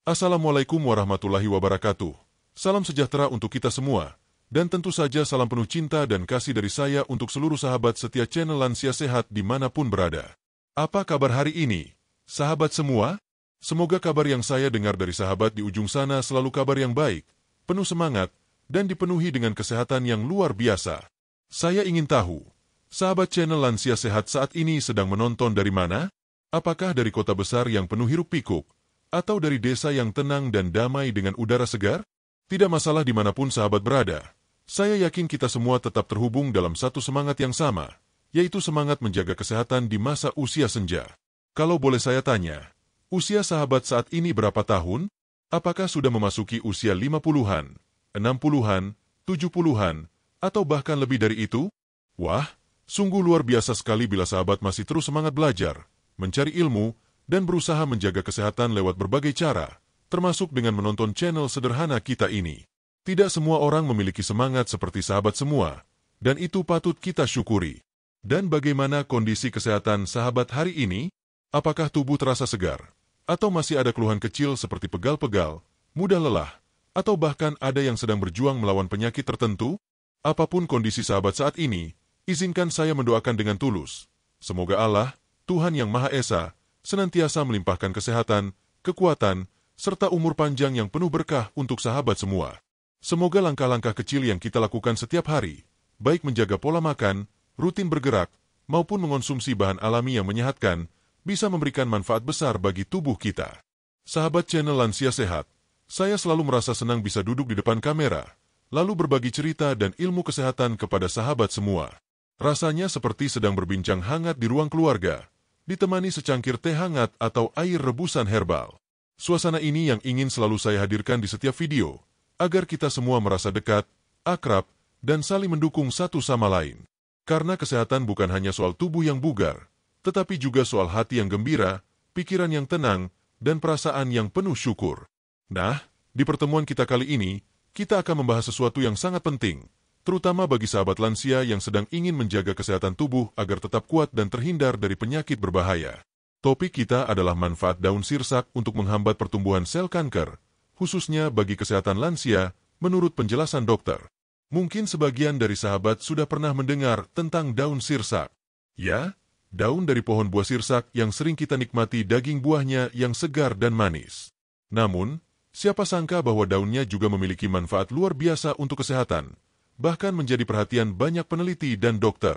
Assalamualaikum warahmatullahi wabarakatuh. Salam sejahtera untuk kita semua. Dan tentu saja salam penuh cinta dan kasih dari saya untuk seluruh sahabat setia channel Lansia Sehat dimanapun berada. Apa kabar hari ini, sahabat semua? Semoga kabar yang saya dengar dari sahabat di ujung sana selalu kabar yang baik, penuh semangat, dan dipenuhi dengan kesehatan yang luar biasa. Saya ingin tahu, sahabat channel Lansia Sehat saat ini sedang menonton dari mana? Apakah dari kota besar yang penuh hiruk-pikuk, atau dari desa yang tenang dan damai dengan udara segar? Tidak masalah dimanapun sahabat berada. Saya yakin kita semua tetap terhubung dalam satu semangat yang sama, yaitu semangat menjaga kesehatan di masa usia senja. Kalau boleh saya tanya, usia sahabat saat ini berapa tahun? Apakah sudah memasuki usia 50-an, 60-an, 70-an, atau bahkan lebih dari itu? Wah, sungguh luar biasa sekali bila sahabat masih terus semangat belajar, mencari ilmu, dan berusaha menjaga kesehatan lewat berbagai cara, termasuk dengan menonton channel sederhana kita ini. Tidak semua orang memiliki semangat seperti sahabat semua, dan itu patut kita syukuri. Dan bagaimana kondisi kesehatan sahabat hari ini? Apakah tubuh terasa segar? Atau masih ada keluhan kecil seperti pegal-pegal, mudah lelah, atau bahkan ada yang sedang berjuang melawan penyakit tertentu? Apapun kondisi sahabat saat ini, izinkan saya mendoakan dengan tulus. Semoga Allah, Tuhan Yang Maha Esa, senantiasa melimpahkan kesehatan, kekuatan, serta umur panjang yang penuh berkah untuk sahabat semua. Semoga langkah-langkah kecil yang kita lakukan setiap hari, baik menjaga pola makan, rutin bergerak, maupun mengonsumsi bahan alami yang menyehatkan, bisa memberikan manfaat besar bagi tubuh kita. Sahabat channel Lansia Sehat, saya selalu merasa senang bisa duduk di depan kamera, lalu berbagi cerita dan ilmu kesehatan kepada sahabat semua. Rasanya seperti sedang berbincang hangat di ruang keluarga, ditemani secangkir teh hangat atau air rebusan herbal. Suasana ini yang ingin selalu saya hadirkan di setiap video, agar kita semua merasa dekat, akrab, dan saling mendukung satu sama lain. Karena kesehatan bukan hanya soal tubuh yang bugar, tetapi juga soal hati yang gembira, pikiran yang tenang, dan perasaan yang penuh syukur. Nah, di pertemuan kita kali ini, kita akan membahas sesuatu yang sangat penting, terutama bagi sahabat lansia yang sedang ingin menjaga kesehatan tubuh agar tetap kuat dan terhindar dari penyakit berbahaya. Topik kita adalah manfaat daun sirsak untuk menghambat pertumbuhan sel kanker, khususnya bagi kesehatan lansia, menurut penjelasan dokter. Mungkin sebagian dari sahabat sudah pernah mendengar tentang daun sirsak. Ya, daun dari pohon buah sirsak yang sering kita nikmati daging buahnya yang segar dan manis. Namun, siapa sangka bahwa daunnya juga memiliki manfaat luar biasa untuk kesehatan, bahkan menjadi perhatian banyak peneliti dan dokter.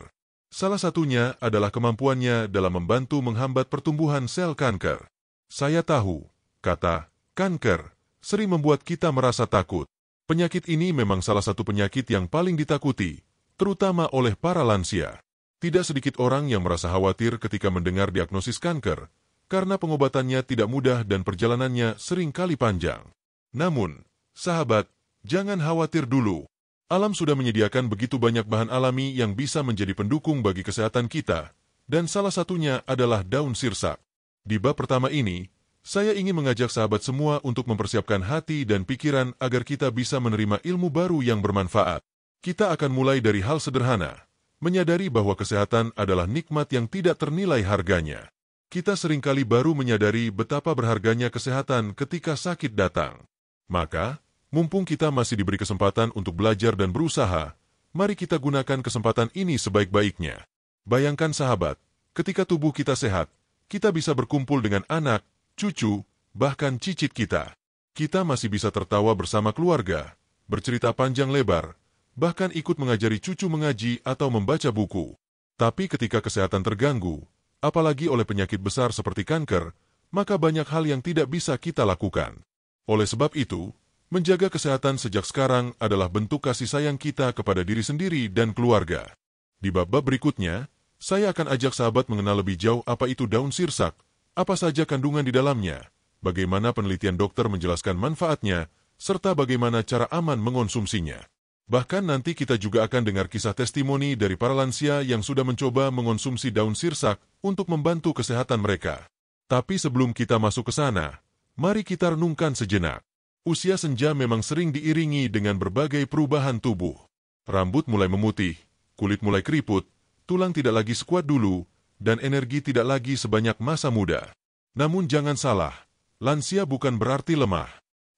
Salah satunya adalah kemampuannya dalam membantu menghambat pertumbuhan sel kanker. Saya tahu, kata kanker sering membuat kita merasa takut. Penyakit ini memang salah satu penyakit yang paling ditakuti, terutama oleh para lansia. Tidak sedikit orang yang merasa khawatir ketika mendengar diagnosis kanker, karena pengobatannya tidak mudah dan perjalanannya sering kali panjang. Namun, sahabat, jangan khawatir dulu. Alam sudah menyediakan begitu banyak bahan alami yang bisa menjadi pendukung bagi kesehatan kita, dan salah satunya adalah daun sirsak. Di bab pertama ini, saya ingin mengajak sahabat semua untuk mempersiapkan hati dan pikiran agar kita bisa menerima ilmu baru yang bermanfaat. Kita akan mulai dari hal sederhana, menyadari bahwa kesehatan adalah nikmat yang tidak ternilai harganya. Kita seringkali baru menyadari betapa berharganya kesehatan ketika sakit datang. Maka, mumpung kita masih diberi kesempatan untuk belajar dan berusaha, mari kita gunakan kesempatan ini sebaik-baiknya. Bayangkan sahabat, ketika tubuh kita sehat, kita bisa berkumpul dengan anak, cucu, bahkan cicit kita. Kita masih bisa tertawa bersama keluarga, bercerita panjang lebar, bahkan ikut mengajari cucu mengaji atau membaca buku. Tapi ketika kesehatan terganggu, apalagi oleh penyakit besar seperti kanker, maka banyak hal yang tidak bisa kita lakukan. Oleh sebab itu, menjaga kesehatan sejak sekarang adalah bentuk kasih sayang kita kepada diri sendiri dan keluarga. Di bab-bab berikutnya, saya akan ajak sahabat mengenal lebih jauh apa itu daun sirsak, apa saja kandungan di dalamnya, bagaimana penelitian dokter menjelaskan manfaatnya, serta bagaimana cara aman mengonsumsinya. Bahkan nanti kita juga akan dengar kisah testimoni dari para lansia yang sudah mencoba mengonsumsi daun sirsak untuk membantu kesehatan mereka. Tapi sebelum kita masuk ke sana, mari kita renungkan sejenak. Usia senja memang sering diiringi dengan berbagai perubahan tubuh. Rambut mulai memutih, kulit mulai keriput, tulang tidak lagi sekuat dulu, dan energi tidak lagi sebanyak masa muda. Namun jangan salah, lansia bukan berarti lemah.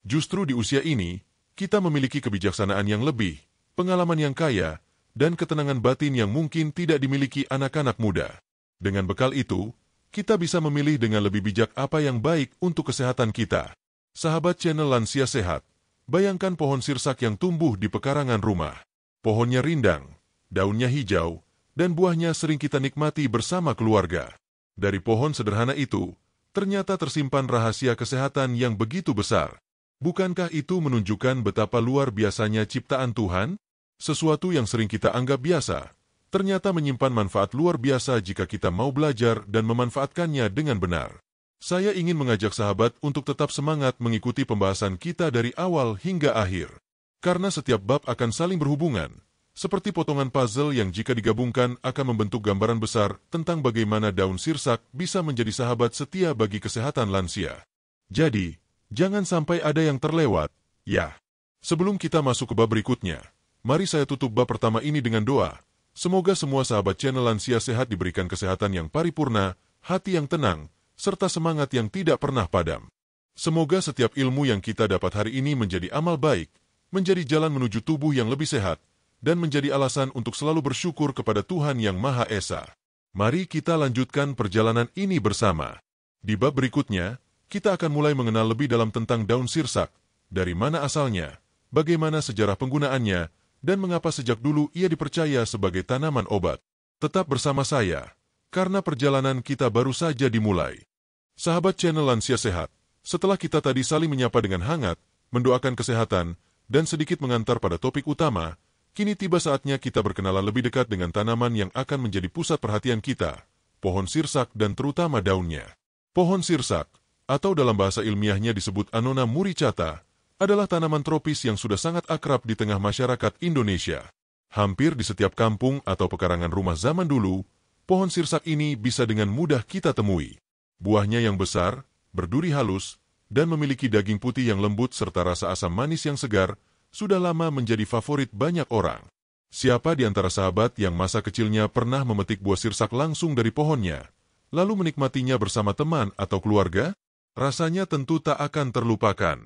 Justru di usia ini, kita memiliki kebijaksanaan yang lebih, pengalaman yang kaya, dan ketenangan batin yang mungkin tidak dimiliki anak-anak muda. Dengan bekal itu, kita bisa memilih dengan lebih bijak apa yang baik untuk kesehatan kita. Sahabat channel Lansia Sehat, bayangkan pohon sirsak yang tumbuh di pekarangan rumah. Pohonnya rindang, daunnya hijau, dan buahnya sering kita nikmati bersama keluarga. Dari pohon sederhana itu, ternyata tersimpan rahasia kesehatan yang begitu besar. Bukankah itu menunjukkan betapa luar biasanya ciptaan Tuhan? Sesuatu yang sering kita anggap biasa, ternyata menyimpan manfaat luar biasa jika kita mau belajar dan memanfaatkannya dengan benar. Saya ingin mengajak sahabat untuk tetap semangat mengikuti pembahasan kita dari awal hingga akhir. Karena setiap bab akan saling berhubungan, seperti potongan puzzle yang jika digabungkan akan membentuk gambaran besar tentang bagaimana daun sirsak bisa menjadi sahabat setia bagi kesehatan lansia. Jadi, jangan sampai ada yang terlewat, ya. Sebelum kita masuk ke bab berikutnya, mari saya tutup bab pertama ini dengan doa. Semoga semua sahabat channel Lansia Sehat diberikan kesehatan yang paripurna, hati yang tenang, serta semangat yang tidak pernah padam. Semoga setiap ilmu yang kita dapat hari ini menjadi amal baik, menjadi jalan menuju tubuh yang lebih sehat, dan menjadi alasan untuk selalu bersyukur kepada Tuhan Yang Maha Esa. Mari kita lanjutkan perjalanan ini bersama. Di bab berikutnya, kita akan mulai mengenal lebih dalam tentang daun sirsak, dari mana asalnya, bagaimana sejarah penggunaannya, dan mengapa sejak dulu ia dipercaya sebagai tanaman obat. Tetap bersama saya, karena perjalanan kita baru saja dimulai. Sahabat channel Lansia Sehat, setelah kita tadi saling menyapa dengan hangat, mendoakan kesehatan, dan sedikit mengantar pada topik utama, kini tiba saatnya kita berkenalan lebih dekat dengan tanaman yang akan menjadi pusat perhatian kita, pohon sirsak dan terutama daunnya. Pohon sirsak, atau dalam bahasa ilmiahnya disebut Annona muricata, adalah tanaman tropis yang sudah sangat akrab di tengah masyarakat Indonesia. Hampir di setiap kampung atau pekarangan rumah zaman dulu, pohon sirsak ini bisa dengan mudah kita temui. Buahnya yang besar, berduri halus, dan memiliki daging putih yang lembut serta rasa asam manis yang segar, sudah lama menjadi favorit banyak orang. Siapa di antara sahabat yang masa kecilnya pernah memetik buah sirsak langsung dari pohonnya, lalu menikmatinya bersama teman atau keluarga? Rasanya tentu tak akan terlupakan.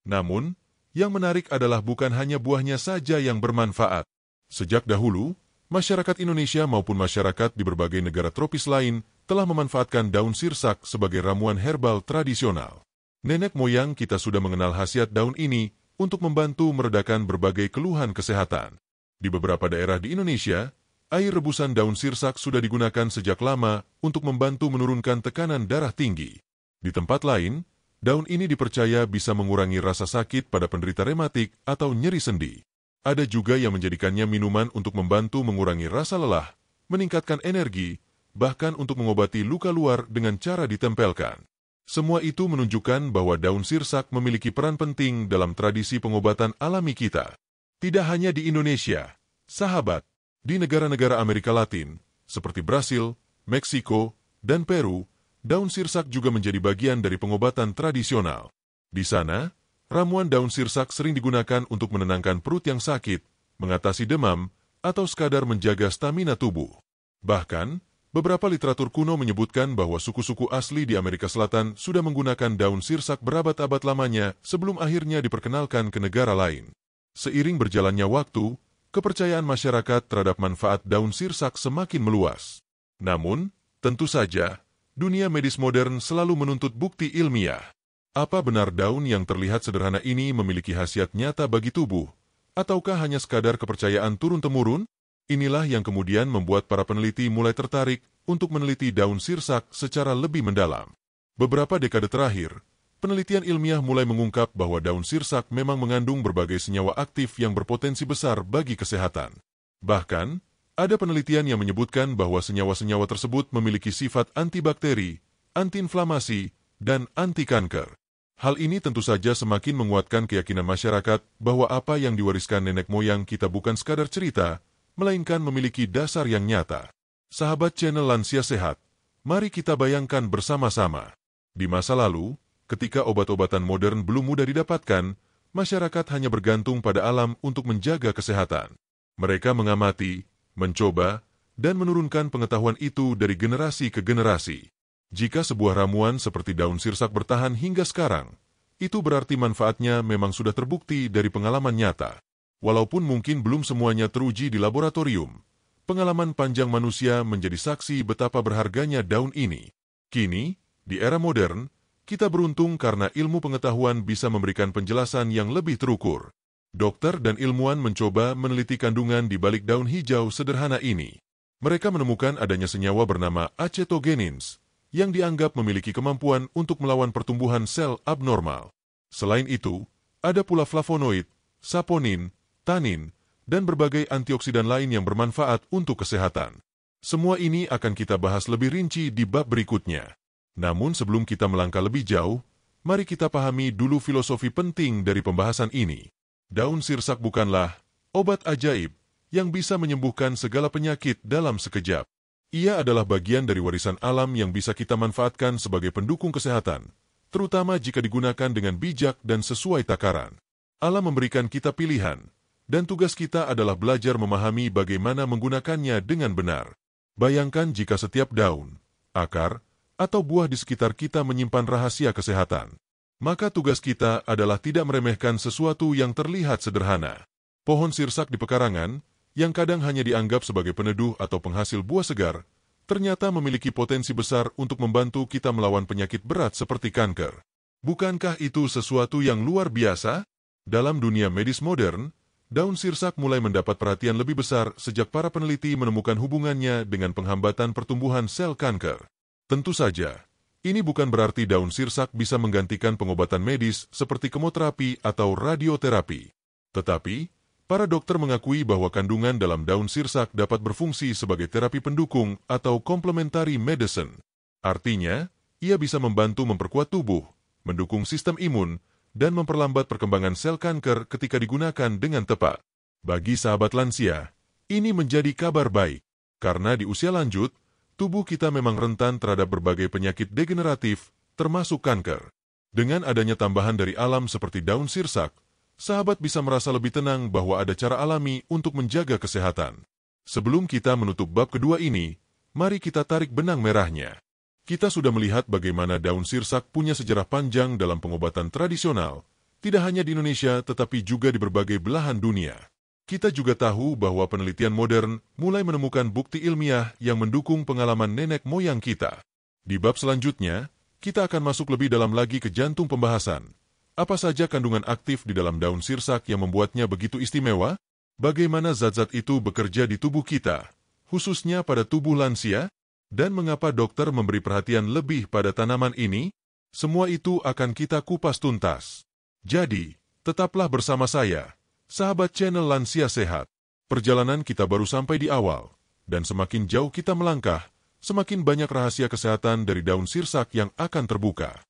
Namun, yang menarik adalah bukan hanya buahnya saja yang bermanfaat. Sejak dahulu, masyarakat Indonesia maupun masyarakat di berbagai negara tropis lain telah memanfaatkan daun sirsak sebagai ramuan herbal tradisional. Nenek moyang kita sudah mengenal khasiat daun ini untuk membantu meredakan berbagai keluhan kesehatan. Di beberapa daerah di Indonesia, air rebusan daun sirsak sudah digunakan sejak lama untuk membantu menurunkan tekanan darah tinggi. Di tempat lain, daun ini dipercaya bisa mengurangi rasa sakit pada penderita rematik atau nyeri sendi. Ada juga yang menjadikannya minuman untuk membantu mengurangi rasa lelah, meningkatkan energi, bahkan untuk mengobati luka luar dengan cara ditempelkan. Semua itu menunjukkan bahwa daun sirsak memiliki peran penting dalam tradisi pengobatan alami kita. Tidak hanya di Indonesia, sahabat, di negara-negara Amerika Latin, seperti Brasil, Meksiko, dan Peru, daun sirsak juga menjadi bagian dari pengobatan tradisional. Di sana, ramuan daun sirsak sering digunakan untuk menenangkan perut yang sakit, mengatasi demam, atau sekadar menjaga stamina tubuh. Bahkan, beberapa literatur kuno menyebutkan bahwa suku-suku asli di Amerika Selatan sudah menggunakan daun sirsak berabad-abad lamanya sebelum akhirnya diperkenalkan ke negara lain. Seiring berjalannya waktu, kepercayaan masyarakat terhadap manfaat daun sirsak semakin meluas. Namun, tentu saja, dunia medis modern selalu menuntut bukti ilmiah. Apa benar daun yang terlihat sederhana ini memiliki khasiat nyata bagi tubuh? Ataukah hanya sekadar kepercayaan turun-temurun? Inilah yang kemudian membuat para peneliti mulai tertarik untuk meneliti daun sirsak secara lebih mendalam. Beberapa dekade terakhir, penelitian ilmiah mulai mengungkap bahwa daun sirsak memang mengandung berbagai senyawa aktif yang berpotensi besar bagi kesehatan. Bahkan, ada penelitian yang menyebutkan bahwa senyawa-senyawa tersebut memiliki sifat antibakteri, antiinflamasi, dan anti-kanker. Hal ini tentu saja semakin menguatkan keyakinan masyarakat bahwa apa yang diwariskan nenek moyang kita bukan sekadar cerita, melainkan memiliki dasar yang nyata. Sahabat channel Lansia Sehat, mari kita bayangkan bersama-sama. Di masa lalu, ketika obat-obatan modern belum mudah didapatkan, masyarakat hanya bergantung pada alam untuk menjaga kesehatan. Mereka mengamati, mencoba, dan menurunkan pengetahuan itu dari generasi ke generasi. Jika sebuah ramuan seperti daun sirsak bertahan hingga sekarang, itu berarti manfaatnya memang sudah terbukti dari pengalaman nyata. Walaupun mungkin belum semuanya teruji di laboratorium, pengalaman panjang manusia menjadi saksi betapa berharganya daun ini. Kini, di era modern, kita beruntung karena ilmu pengetahuan bisa memberikan penjelasan yang lebih terukur. Dokter dan ilmuwan mencoba meneliti kandungan di balik daun hijau sederhana ini. Mereka menemukan adanya senyawa bernama acetogenins, yang dianggap memiliki kemampuan untuk melawan pertumbuhan sel abnormal. Selain itu, ada pula flavonoid, saponin, tanin, dan berbagai antioksidan lain yang bermanfaat untuk kesehatan. Semua ini akan kita bahas lebih rinci di bab berikutnya. Namun sebelum kita melangkah lebih jauh, mari kita pahami dulu filosofi penting dari pembahasan ini. Daun sirsak bukanlah obat ajaib yang bisa menyembuhkan segala penyakit dalam sekejap. Ia adalah bagian dari warisan alam yang bisa kita manfaatkan sebagai pendukung kesehatan, terutama jika digunakan dengan bijak dan sesuai takaran. Alam memberikan kita pilihan, dan tugas kita adalah belajar memahami bagaimana menggunakannya dengan benar. Bayangkan jika setiap daun, akar, atau buah di sekitar kita menyimpan rahasia kesehatan. Maka tugas kita adalah tidak meremehkan sesuatu yang terlihat sederhana. Pohon sirsak di pekarangan, yang kadang hanya dianggap sebagai peneduh atau penghasil buah segar, ternyata memiliki potensi besar untuk membantu kita melawan penyakit berat seperti kanker. Bukankah itu sesuatu yang luar biasa? Dalam dunia medis modern, daun sirsak mulai mendapat perhatian lebih besar sejak para peneliti menemukan hubungannya dengan penghambatan pertumbuhan sel kanker. Tentu saja, ini bukan berarti daun sirsak bisa menggantikan pengobatan medis seperti kemoterapi atau radioterapi. Tetapi, para dokter mengakui bahwa kandungan dalam daun sirsak dapat berfungsi sebagai terapi pendukung atau complementary medicine. Artinya, ia bisa membantu memperkuat tubuh, mendukung sistem imun, dan memperlambat perkembangan sel kanker ketika digunakan dengan tepat. Bagi sahabat lansia, ini menjadi kabar baik, karena di usia lanjut, tubuh kita memang rentan terhadap berbagai penyakit degeneratif, termasuk kanker. Dengan adanya tambahan dari alam seperti daun sirsak, sahabat bisa merasa lebih tenang bahwa ada cara alami untuk menjaga kesehatan. Sebelum kita menutup bab kedua ini, mari kita tarik benang merahnya. Kita sudah melihat bagaimana daun sirsak punya sejarah panjang dalam pengobatan tradisional, tidak hanya di Indonesia tetapi juga di berbagai belahan dunia. Kita juga tahu bahwa penelitian modern mulai menemukan bukti ilmiah yang mendukung pengalaman nenek moyang kita. Di bab selanjutnya, kita akan masuk lebih dalam lagi ke jantung pembahasan. Apa saja kandungan aktif di dalam daun sirsak yang membuatnya begitu istimewa? Bagaimana zat-zat itu bekerja di tubuh kita, khususnya pada tubuh lansia? Dan mengapa dokter memberi perhatian lebih pada tanaman ini? Semua itu akan kita kupas tuntas. Jadi, tetaplah bersama saya, sahabat channel Lansia Sehat. Perjalanan kita baru sampai di awal, dan semakin jauh kita melangkah, semakin banyak rahasia kesehatan dari daun sirsak yang akan terbuka.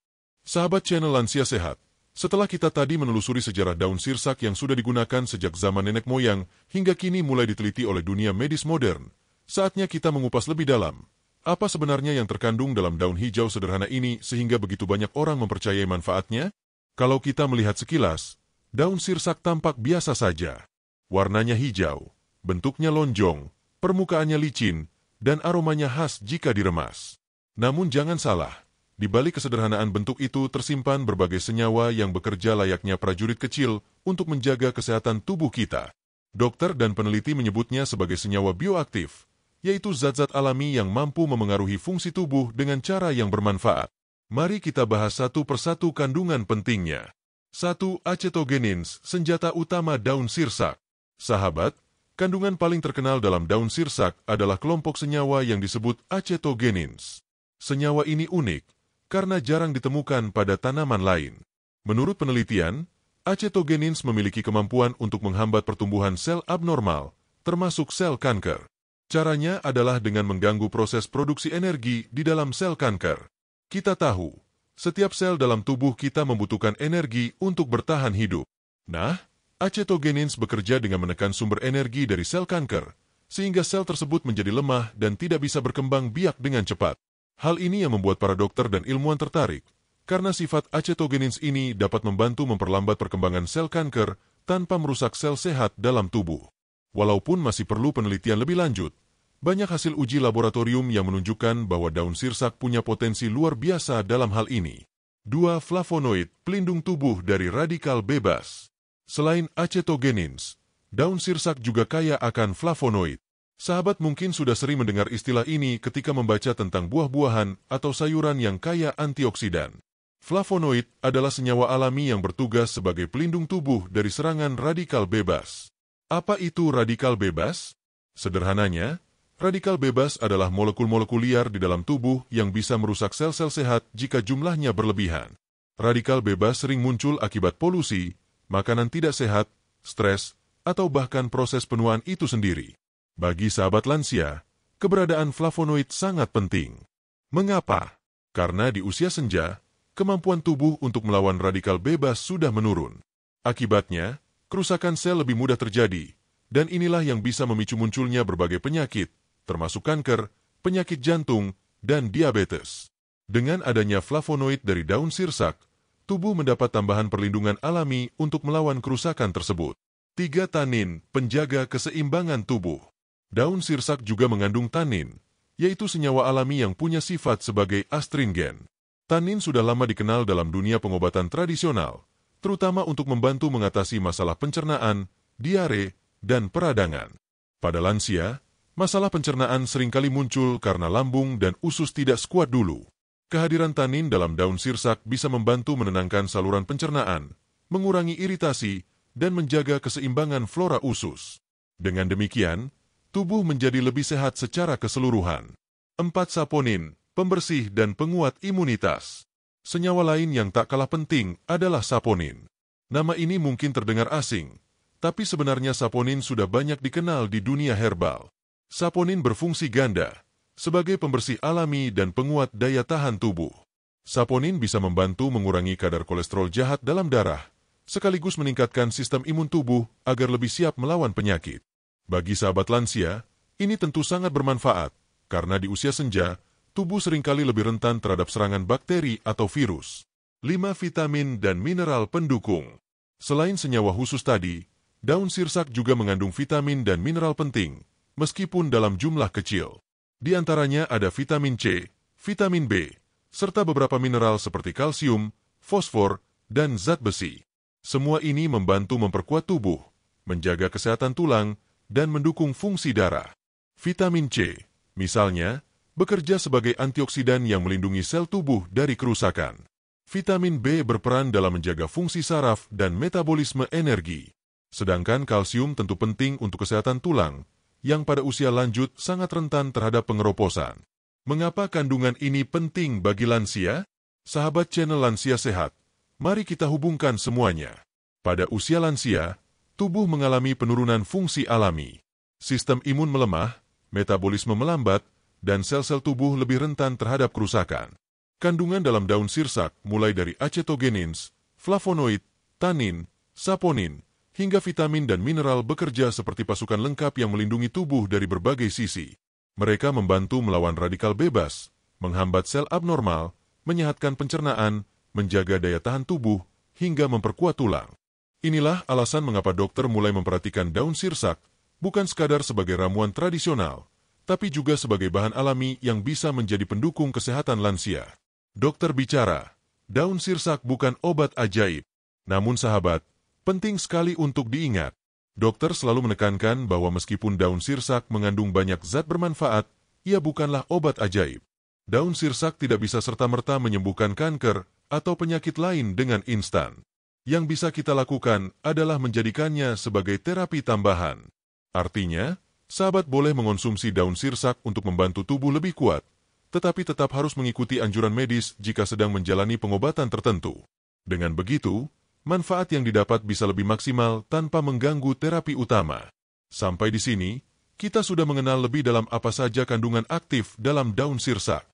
Sahabat channel Lansia Sehat, setelah kita tadi menelusuri sejarah daun sirsak yang sudah digunakan sejak zaman nenek moyang hingga kini mulai diteliti oleh dunia medis modern, saatnya kita mengupas lebih dalam. Apa sebenarnya yang terkandung dalam daun hijau sederhana ini sehingga begitu banyak orang mempercayai manfaatnya? Kalau kita melihat sekilas, daun sirsak tampak biasa saja. Warnanya hijau, bentuknya lonjong, permukaannya licin, dan aromanya khas jika diremas. Namun jangan salah. Di balik kesederhanaan bentuk itu tersimpan berbagai senyawa yang bekerja layaknya prajurit kecil untuk menjaga kesehatan tubuh kita. Dokter dan peneliti menyebutnya sebagai senyawa bioaktif, yaitu zat-zat alami yang mampu memengaruhi fungsi tubuh dengan cara yang bermanfaat. Mari kita bahas satu persatu kandungan pentingnya. 1. Acetogenins, senjata utama daun sirsak. Sahabat, kandungan paling terkenal dalam daun sirsak adalah kelompok senyawa yang disebut acetogenins. Senyawa ini unik, karena jarang ditemukan pada tanaman lain. Menurut penelitian, acetogenins memiliki kemampuan untuk menghambat pertumbuhan sel abnormal, termasuk sel kanker. Caranya adalah dengan mengganggu proses produksi energi di dalam sel kanker. Kita tahu, setiap sel dalam tubuh kita membutuhkan energi untuk bertahan hidup. Nah, acetogenins bekerja dengan menekan sumber energi dari sel kanker, sehingga sel tersebut menjadi lemah dan tidak bisa berkembang biak dengan cepat. Hal ini yang membuat para dokter dan ilmuwan tertarik, karena sifat acetogenins ini dapat membantu memperlambat perkembangan sel kanker tanpa merusak sel sehat dalam tubuh. Walaupun masih perlu penelitian lebih lanjut, banyak hasil uji laboratorium yang menunjukkan bahwa daun sirsak punya potensi luar biasa dalam hal ini. 2. Flavonoid, pelindung tubuh dari radikal bebas. Selain acetogenins, daun sirsak juga kaya akan flavonoid. Sahabat mungkin sudah sering mendengar istilah ini ketika membaca tentang buah-buahan atau sayuran yang kaya antioksidan. Flavonoid adalah senyawa alami yang bertugas sebagai pelindung tubuh dari serangan radikal bebas. Apa itu radikal bebas? Sederhananya, radikal bebas adalah molekul-molekul liar di dalam tubuh yang bisa merusak sel-sel sehat jika jumlahnya berlebihan. Radikal bebas sering muncul akibat polusi, makanan tidak sehat, stres, atau bahkan proses penuaan itu sendiri. Bagi sahabat lansia, keberadaan flavonoid sangat penting. Mengapa? Karena di usia senja, kemampuan tubuh untuk melawan radikal bebas sudah menurun. Akibatnya, kerusakan sel lebih mudah terjadi, dan inilah yang bisa memicu munculnya berbagai penyakit, termasuk kanker, penyakit jantung, dan diabetes. Dengan adanya flavonoid dari daun sirsak, tubuh mendapat tambahan perlindungan alami untuk melawan kerusakan tersebut. 3. Tanin, penjaga keseimbangan tubuh. Daun sirsak juga mengandung tanin, yaitu senyawa alami yang punya sifat sebagai astringen. Tanin sudah lama dikenal dalam dunia pengobatan tradisional, terutama untuk membantu mengatasi masalah pencernaan, diare, dan peradangan. Pada lansia, masalah pencernaan seringkali muncul karena lambung dan usus tidak sekuat dulu. Kehadiran tanin dalam daun sirsak bisa membantu menenangkan saluran pencernaan, mengurangi iritasi, dan menjaga keseimbangan flora usus. Dengan demikian, tubuh menjadi lebih sehat secara keseluruhan. 4. Saponin, pembersih dan penguat imunitas. Senyawa lain yang tak kalah penting adalah saponin. Nama ini mungkin terdengar asing, tapi sebenarnya saponin sudah banyak dikenal di dunia herbal. Saponin berfungsi ganda, sebagai pembersih alami dan penguat daya tahan tubuh. Saponin bisa membantu mengurangi kadar kolesterol jahat dalam darah, sekaligus meningkatkan sistem imun tubuh agar lebih siap melawan penyakit. Bagi sahabat lansia, ini tentu sangat bermanfaat, karena di usia senja, tubuh seringkali lebih rentan terhadap serangan bakteri atau virus. 5. Vitamin dan mineral pendukung. Selain senyawa khusus tadi, daun sirsak juga mengandung vitamin dan mineral penting, meskipun dalam jumlah kecil. Di antaranya ada vitamin C, vitamin B, serta beberapa mineral seperti kalsium, fosfor, dan zat besi. Semua ini membantu memperkuat tubuh, menjaga kesehatan tulang, dan mendukung fungsi darah. Vitamin C, misalnya, bekerja sebagai antioksidan yang melindungi sel tubuh dari kerusakan. Vitamin B berperan dalam menjaga fungsi saraf dan metabolisme energi. Sedangkan kalsium tentu penting untuk kesehatan tulang, yang pada usia lanjut sangat rentan terhadap pengeroposan. Mengapa kandungan ini penting bagi lansia? Sahabat channel Lansia Sehat, mari kita hubungkan semuanya. Pada usia lansia, tubuh mengalami penurunan fungsi alami. Sistem imun melemah, metabolisme melambat, dan sel-sel tubuh lebih rentan terhadap kerusakan. Kandungan dalam daun sirsak mulai dari acetogenins, flavonoid, tanin, saponin, hingga vitamin dan mineral bekerja seperti pasukan lengkap yang melindungi tubuh dari berbagai sisi. Mereka membantu melawan radikal bebas, menghambat sel abnormal, menyehatkan pencernaan, menjaga daya tahan tubuh, hingga memperkuat tulang. Inilah alasan mengapa dokter mulai memperhatikan daun sirsak, bukan sekadar sebagai ramuan tradisional, tapi juga sebagai bahan alami yang bisa menjadi pendukung kesehatan lansia. Dokter bicara, daun sirsak bukan obat ajaib. Namun sahabat, penting sekali untuk diingat. Dokter selalu menekankan bahwa meskipun daun sirsak mengandung banyak zat bermanfaat, ia bukanlah obat ajaib. Daun sirsak tidak bisa serta-merta menyembuhkan kanker atau penyakit lain dengan instan. Yang bisa kita lakukan adalah menjadikannya sebagai terapi tambahan. Artinya, sahabat boleh mengonsumsi daun sirsak untuk membantu tubuh lebih kuat, tetapi tetap harus mengikuti anjuran medis jika sedang menjalani pengobatan tertentu. Dengan begitu, manfaat yang didapat bisa lebih maksimal tanpa mengganggu terapi utama. Sampai di sini, kita sudah mengenal lebih dalam apa saja kandungan aktif dalam daun sirsak.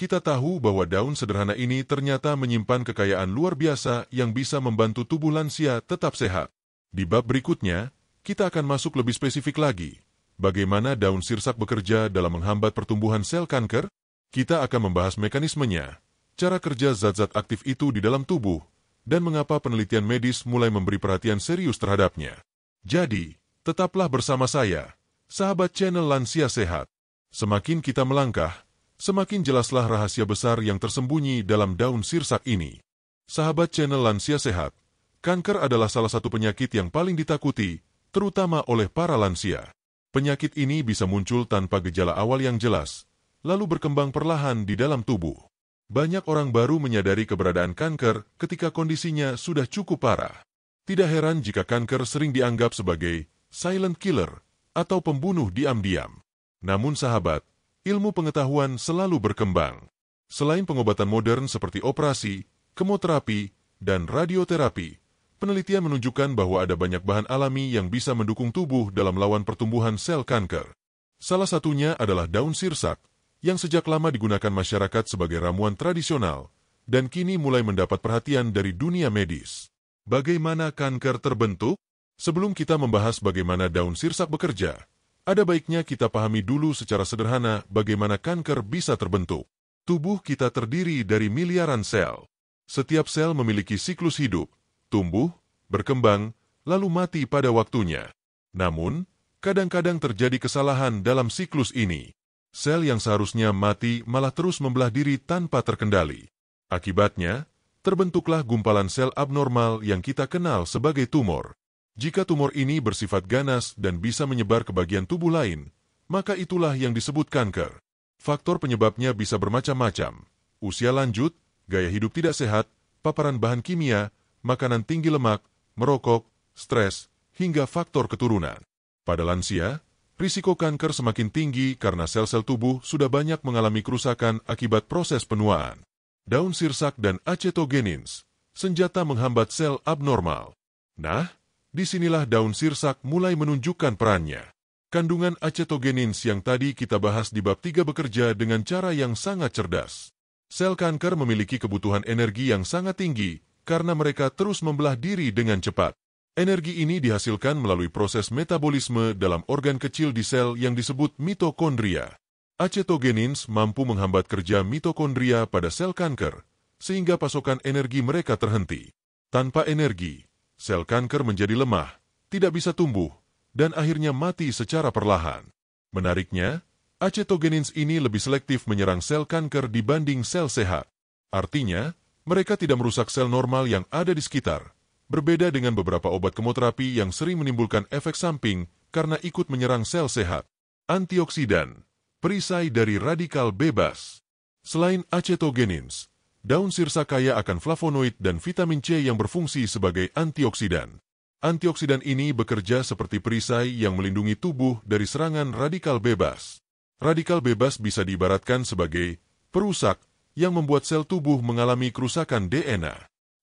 Kita tahu bahwa daun sederhana ini ternyata menyimpan kekayaan luar biasa yang bisa membantu tubuh lansia tetap sehat. Di bab berikutnya, kita akan masuk lebih spesifik lagi. Bagaimana daun sirsak bekerja dalam menghambat pertumbuhan sel kanker? Kita akan membahas mekanismenya, cara kerja zat-zat aktif itu di dalam tubuh, dan mengapa penelitian medis mulai memberi perhatian serius terhadapnya. Jadi, tetaplah bersama saya, sahabat channel Lansia Sehat. Semakin kita melangkah, semakin jelaslah rahasia besar yang tersembunyi dalam daun sirsak ini. Sahabat channel Lansia Sehat, kanker adalah salah satu penyakit yang paling ditakuti, terutama oleh para lansia. Penyakit ini bisa muncul tanpa gejala awal yang jelas, lalu berkembang perlahan di dalam tubuh. Banyak orang baru menyadari keberadaan kanker ketika kondisinya sudah cukup parah. Tidak heran jika kanker sering dianggap sebagai silent killer atau pembunuh diam-diam. Namun sahabat, ilmu pengetahuan selalu berkembang. Selain pengobatan modern seperti operasi, kemoterapi, dan radioterapi, penelitian menunjukkan bahwa ada banyak bahan alami yang bisa mendukung tubuh dalam melawan pertumbuhan sel kanker. Salah satunya adalah daun sirsak, yang sejak lama digunakan masyarakat sebagai ramuan tradisional, dan kini mulai mendapat perhatian dari dunia medis. Bagaimana kanker terbentuk? Sebelum kita membahas bagaimana daun sirsak bekerja, ada baiknya kita pahami dulu secara sederhana bagaimana kanker bisa terbentuk. Tubuh kita terdiri dari miliaran sel. Setiap sel memiliki siklus hidup, tumbuh, berkembang, lalu mati pada waktunya. Namun, kadang-kadang terjadi kesalahan dalam siklus ini. Sel yang seharusnya mati malah terus membelah diri tanpa terkendali. Akibatnya, terbentuklah gumpalan sel abnormal yang kita kenal sebagai tumor. Jika tumor ini bersifat ganas dan bisa menyebar ke bagian tubuh lain, maka itulah yang disebut kanker. Faktor penyebabnya bisa bermacam-macam. Usia lanjut, gaya hidup tidak sehat, paparan bahan kimia, makanan tinggi lemak, merokok, stres, hingga faktor keturunan. Pada lansia, risiko kanker semakin tinggi karena sel-sel tubuh sudah banyak mengalami kerusakan akibat proses penuaan. Daun sirsak dan acetogenins, senjata menghambat sel abnormal. Nah, disinilah daun sirsak mulai menunjukkan perannya. Kandungan acetogenins yang tadi kita bahas di bab 3 bekerja dengan cara yang sangat cerdas. Sel kanker memiliki kebutuhan energi yang sangat tinggi karena mereka terus membelah diri dengan cepat. Energi ini dihasilkan melalui proses metabolisme dalam organ kecil di sel yang disebut mitokondria. Acetogenins mampu menghambat kerja mitokondria pada sel kanker, sehingga pasokan energi mereka terhenti. Tanpa energi, sel kanker menjadi lemah, tidak bisa tumbuh, dan akhirnya mati secara perlahan. Menariknya, acetogenins ini lebih selektif menyerang sel kanker dibanding sel sehat. Artinya, mereka tidak merusak sel normal yang ada di sekitar, berbeda dengan beberapa obat kemoterapi yang sering menimbulkan efek samping karena ikut menyerang sel sehat. Antioksidan, perisai dari radikal bebas. Selain acetogenins, daun sirsak kaya akan flavonoid dan vitamin C yang berfungsi sebagai antioksidan. Antioksidan ini bekerja seperti perisai yang melindungi tubuh dari serangan radikal bebas. Radikal bebas bisa diibaratkan sebagai perusak yang membuat sel tubuh mengalami kerusakan DNA.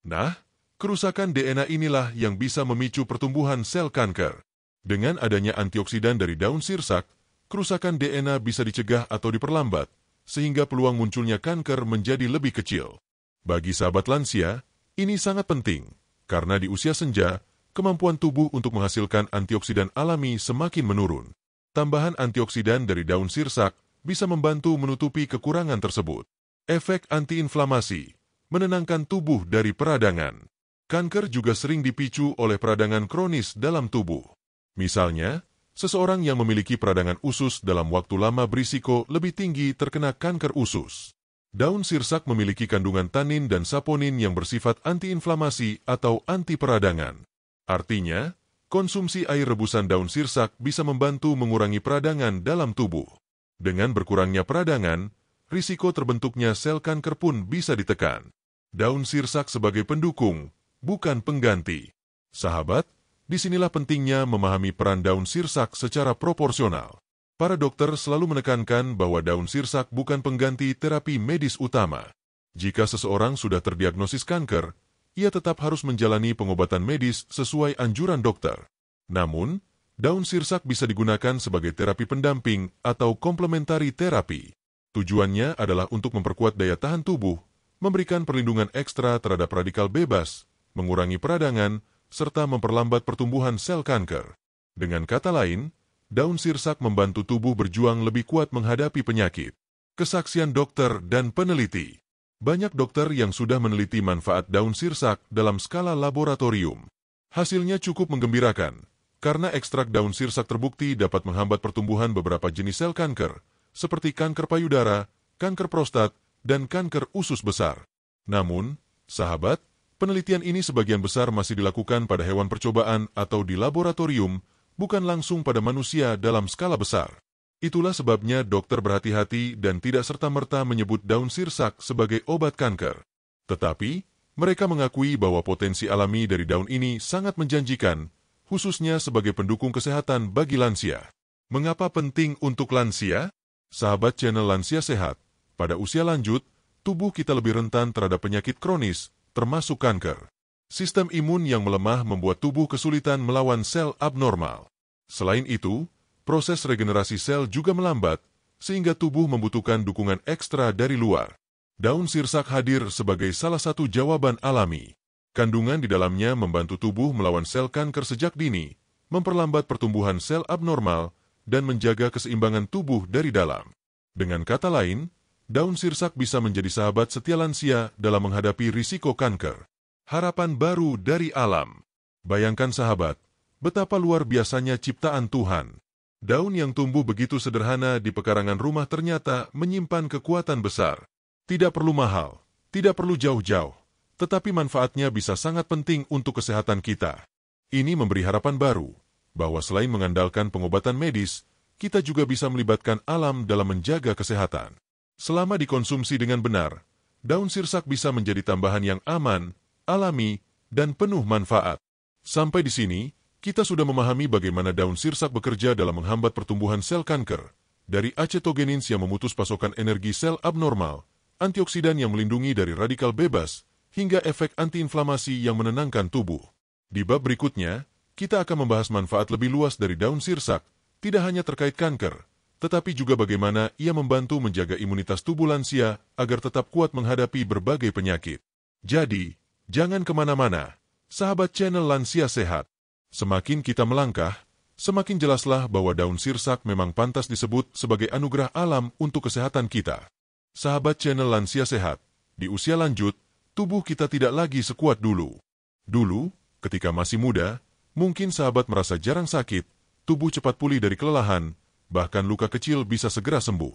Nah, kerusakan DNA inilah yang bisa memicu pertumbuhan sel kanker. Dengan adanya antioksidan dari daun sirsak, kerusakan DNA bisa dicegah atau diperlambat, sehingga peluang munculnya kanker menjadi lebih kecil. Bagi sahabat lansia, ini sangat penting, karena di usia senja, kemampuan tubuh untuk menghasilkan antioksidan alami semakin menurun. Tambahan antioksidan dari daun sirsak bisa membantu menutupi kekurangan tersebut. Efek antiinflamasi, menenangkan tubuh dari peradangan. Kanker juga sering dipicu oleh peradangan kronis dalam tubuh. Misalnya, seseorang yang memiliki peradangan usus dalam waktu lama berisiko lebih tinggi terkena kanker usus. Daun sirsak memiliki kandungan tanin dan saponin yang bersifat antiinflamasi atau anti peradangan. Artinya, konsumsi air rebusan daun sirsak bisa membantu mengurangi peradangan dalam tubuh. Dengan berkurangnya peradangan, risiko terbentuknya sel kanker pun bisa ditekan. Daun sirsak sebagai pendukung, bukan pengganti. Sahabat, disinilah pentingnya memahami peran daun sirsak secara proporsional. Para dokter selalu menekankan bahwa daun sirsak bukan pengganti terapi medis utama. Jika seseorang sudah terdiagnosis kanker, ia tetap harus menjalani pengobatan medis sesuai anjuran dokter. Namun, daun sirsak bisa digunakan sebagai terapi pendamping atau komplementari terapi. Tujuannya adalah untuk memperkuat daya tahan tubuh, memberikan perlindungan ekstra terhadap radikal bebas, mengurangi peradangan, serta memperlambat pertumbuhan sel kanker. Dengan kata lain, daun sirsak membantu tubuh berjuang lebih kuat menghadapi penyakit. Kesaksian dokter dan peneliti. Banyak dokter yang sudah meneliti manfaat daun sirsak dalam skala laboratorium. Hasilnya cukup menggembirakan, karena ekstrak daun sirsak terbukti dapat menghambat pertumbuhan beberapa jenis sel kanker, seperti kanker payudara, kanker prostat, dan kanker usus besar. Namun, sahabat, penelitian ini sebagian besar masih dilakukan pada hewan percobaan atau di laboratorium, bukan langsung pada manusia dalam skala besar. Itulah sebabnya dokter berhati-hati dan tidak serta-merta menyebut daun sirsak sebagai obat kanker. Tetapi, mereka mengakui bahwa potensi alami dari daun ini sangat menjanjikan, khususnya sebagai pendukung kesehatan bagi lansia. Mengapa penting untuk lansia? Sahabat channel Lansia Sehat, pada usia lanjut, tubuh kita lebih rentan terhadap penyakit kronis, termasuk kanker. Sistem imun yang melemah membuat tubuh kesulitan melawan sel abnormal. Selain itu, proses regenerasi sel juga melambat, sehingga tubuh membutuhkan dukungan ekstra dari luar. Daun sirsak hadir sebagai salah satu jawaban alami. Kandungan di dalamnya membantu tubuh melawan sel kanker sejak dini, memperlambat pertumbuhan sel abnormal, dan menjaga keseimbangan tubuh dari dalam. Dengan kata lain, daun sirsak bisa menjadi sahabat setia lansia dalam menghadapi risiko kanker. Harapan baru dari alam. Bayangkan sahabat, betapa luar biasanya ciptaan Tuhan. Daun yang tumbuh begitu sederhana di pekarangan rumah ternyata menyimpan kekuatan besar. Tidak perlu mahal, tidak perlu jauh-jauh, tetapi manfaatnya bisa sangat penting untuk kesehatan kita. Ini memberi harapan baru, bahwa selain mengandalkan pengobatan medis, kita juga bisa melibatkan alam dalam menjaga kesehatan. Selama dikonsumsi dengan benar, daun sirsak bisa menjadi tambahan yang aman, alami, dan penuh manfaat. Sampai di sini, kita sudah memahami bagaimana daun sirsak bekerja dalam menghambat pertumbuhan sel kanker, dari acetogenins yang memutus pasokan energi sel abnormal, antioksidan yang melindungi dari radikal bebas, hingga efek antiinflamasi yang menenangkan tubuh. Di bab berikutnya, kita akan membahas manfaat lebih luas dari daun sirsak, tidak hanya terkait kanker, tetapi juga bagaimana ia membantu menjaga imunitas tubuh lansia agar tetap kuat menghadapi berbagai penyakit. Jadi, jangan kemana-mana, sahabat channel Lansia Sehat. Semakin kita melangkah, semakin jelaslah bahwa daun sirsak memang pantas disebut sebagai anugerah alam untuk kesehatan kita. Sahabat channel Lansia Sehat, di usia lanjut, tubuh kita tidak lagi sekuat dulu. Dulu, ketika masih muda, mungkin sahabat merasa jarang sakit, tubuh cepat pulih dari kelelahan, bahkan luka kecil bisa segera sembuh.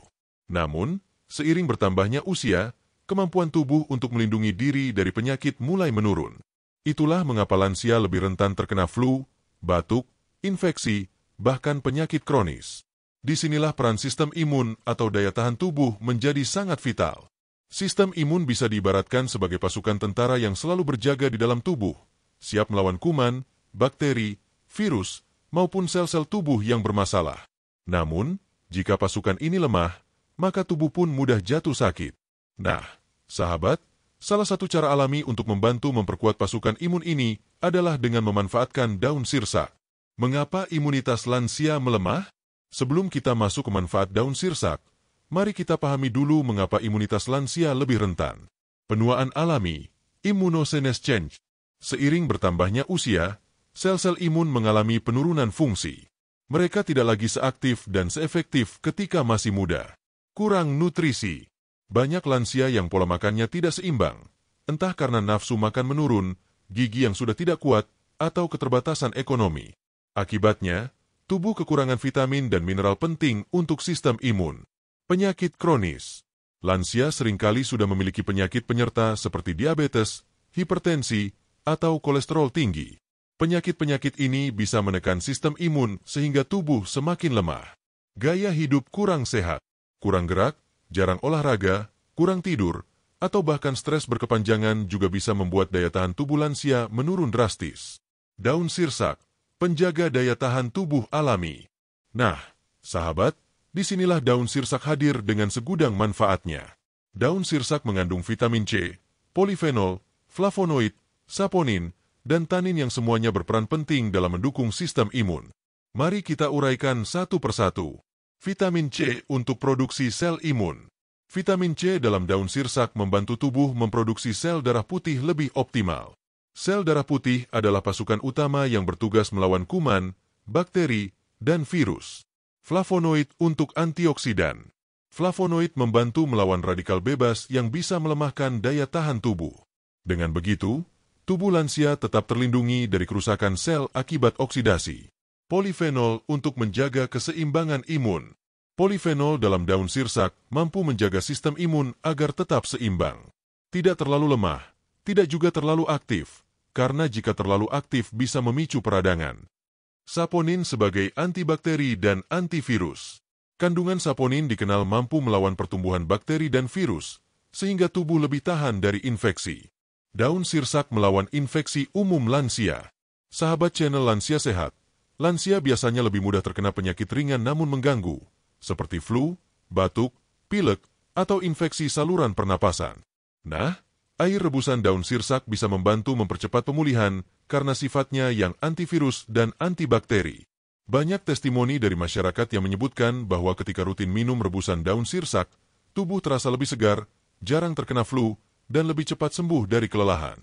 Namun, seiring bertambahnya usia, kemampuan tubuh untuk melindungi diri dari penyakit mulai menurun. Itulah mengapa lansia lebih rentan terkena flu, batuk, infeksi, bahkan penyakit kronis. Disinilah peran sistem imun atau daya tahan tubuh menjadi sangat vital. Sistem imun bisa diibaratkan sebagai pasukan tentara yang selalu berjaga di dalam tubuh, siap melawan kuman, bakteri, virus, maupun sel-sel tubuh yang bermasalah. Namun, jika pasukan ini lemah, maka tubuh pun mudah jatuh sakit. Nah, sahabat, salah satu cara alami untuk membantu memperkuat pasukan imun ini adalah dengan memanfaatkan daun sirsak. Mengapa imunitas lansia melemah? Sebelum kita masuk ke manfaat daun sirsak, mari kita pahami dulu mengapa imunitas lansia lebih rentan. Penuaan alami, immunosenescence. Seiring bertambahnya usia, sel-sel imun mengalami penurunan fungsi. Mereka tidak lagi seaktif dan seefektif ketika masih muda. Kurang nutrisi. Banyak lansia yang pola makannya tidak seimbang, entah karena nafsu makan menurun, gigi yang sudah tidak kuat, atau keterbatasan ekonomi. Akibatnya, tubuh kekurangan vitamin dan mineral penting untuk sistem imun. Penyakit kronis. Lansia seringkali sudah memiliki penyakit penyerta seperti diabetes, hipertensi, atau kolesterol tinggi. Penyakit-penyakit ini bisa menekan sistem imun sehingga tubuh semakin lemah. Gaya hidup kurang sehat, kurang gerak, jarang olahraga, kurang tidur, atau bahkan stres berkepanjangan juga bisa membuat daya tahan tubuh lansia menurun drastis. Daun sirsak, penjaga daya tahan tubuh alami. Nah, sahabat, disinilah daun sirsak hadir dengan segudang manfaatnya. Daun sirsak mengandung vitamin C, polifenol, flavonoid, saponin, dan tanin yang semuanya berperan penting dalam mendukung sistem imun. Mari kita uraikan satu persatu. Vitamin C untuk produksi sel imun. Vitamin C dalam daun sirsak membantu tubuh memproduksi sel darah putih lebih optimal. Sel darah putih adalah pasukan utama yang bertugas melawan kuman, bakteri, dan virus. Flavonoid untuk antioksidan. Flavonoid membantu melawan radikal bebas yang bisa melemahkan daya tahan tubuh. Dengan begitu, tubuh lansia tetap terlindungi dari kerusakan sel akibat oksidasi. Polifenol untuk menjaga keseimbangan imun. Polifenol dalam daun sirsak mampu menjaga sistem imun agar tetap seimbang. Tidak terlalu lemah, tidak juga terlalu aktif, karena jika terlalu aktif bisa memicu peradangan. Saponin sebagai antibakteri dan antivirus. Kandungan saponin dikenal mampu melawan pertumbuhan bakteri dan virus, sehingga tubuh lebih tahan dari infeksi. Daun sirsak melawan infeksi umum lansia. Sahabat channel Lansia Sehat, lansia biasanya lebih mudah terkena penyakit ringan namun mengganggu, seperti flu, batuk, pilek, atau infeksi saluran pernapasan. Nah, air rebusan daun sirsak bisa membantu mempercepat pemulihan karena sifatnya yang antivirus dan antibakteri. Banyak testimoni dari masyarakat yang menyebutkan bahwa ketika rutin minum rebusan daun sirsak, tubuh terasa lebih segar, jarang terkena flu, dan lebih cepat sembuh dari kelelahan.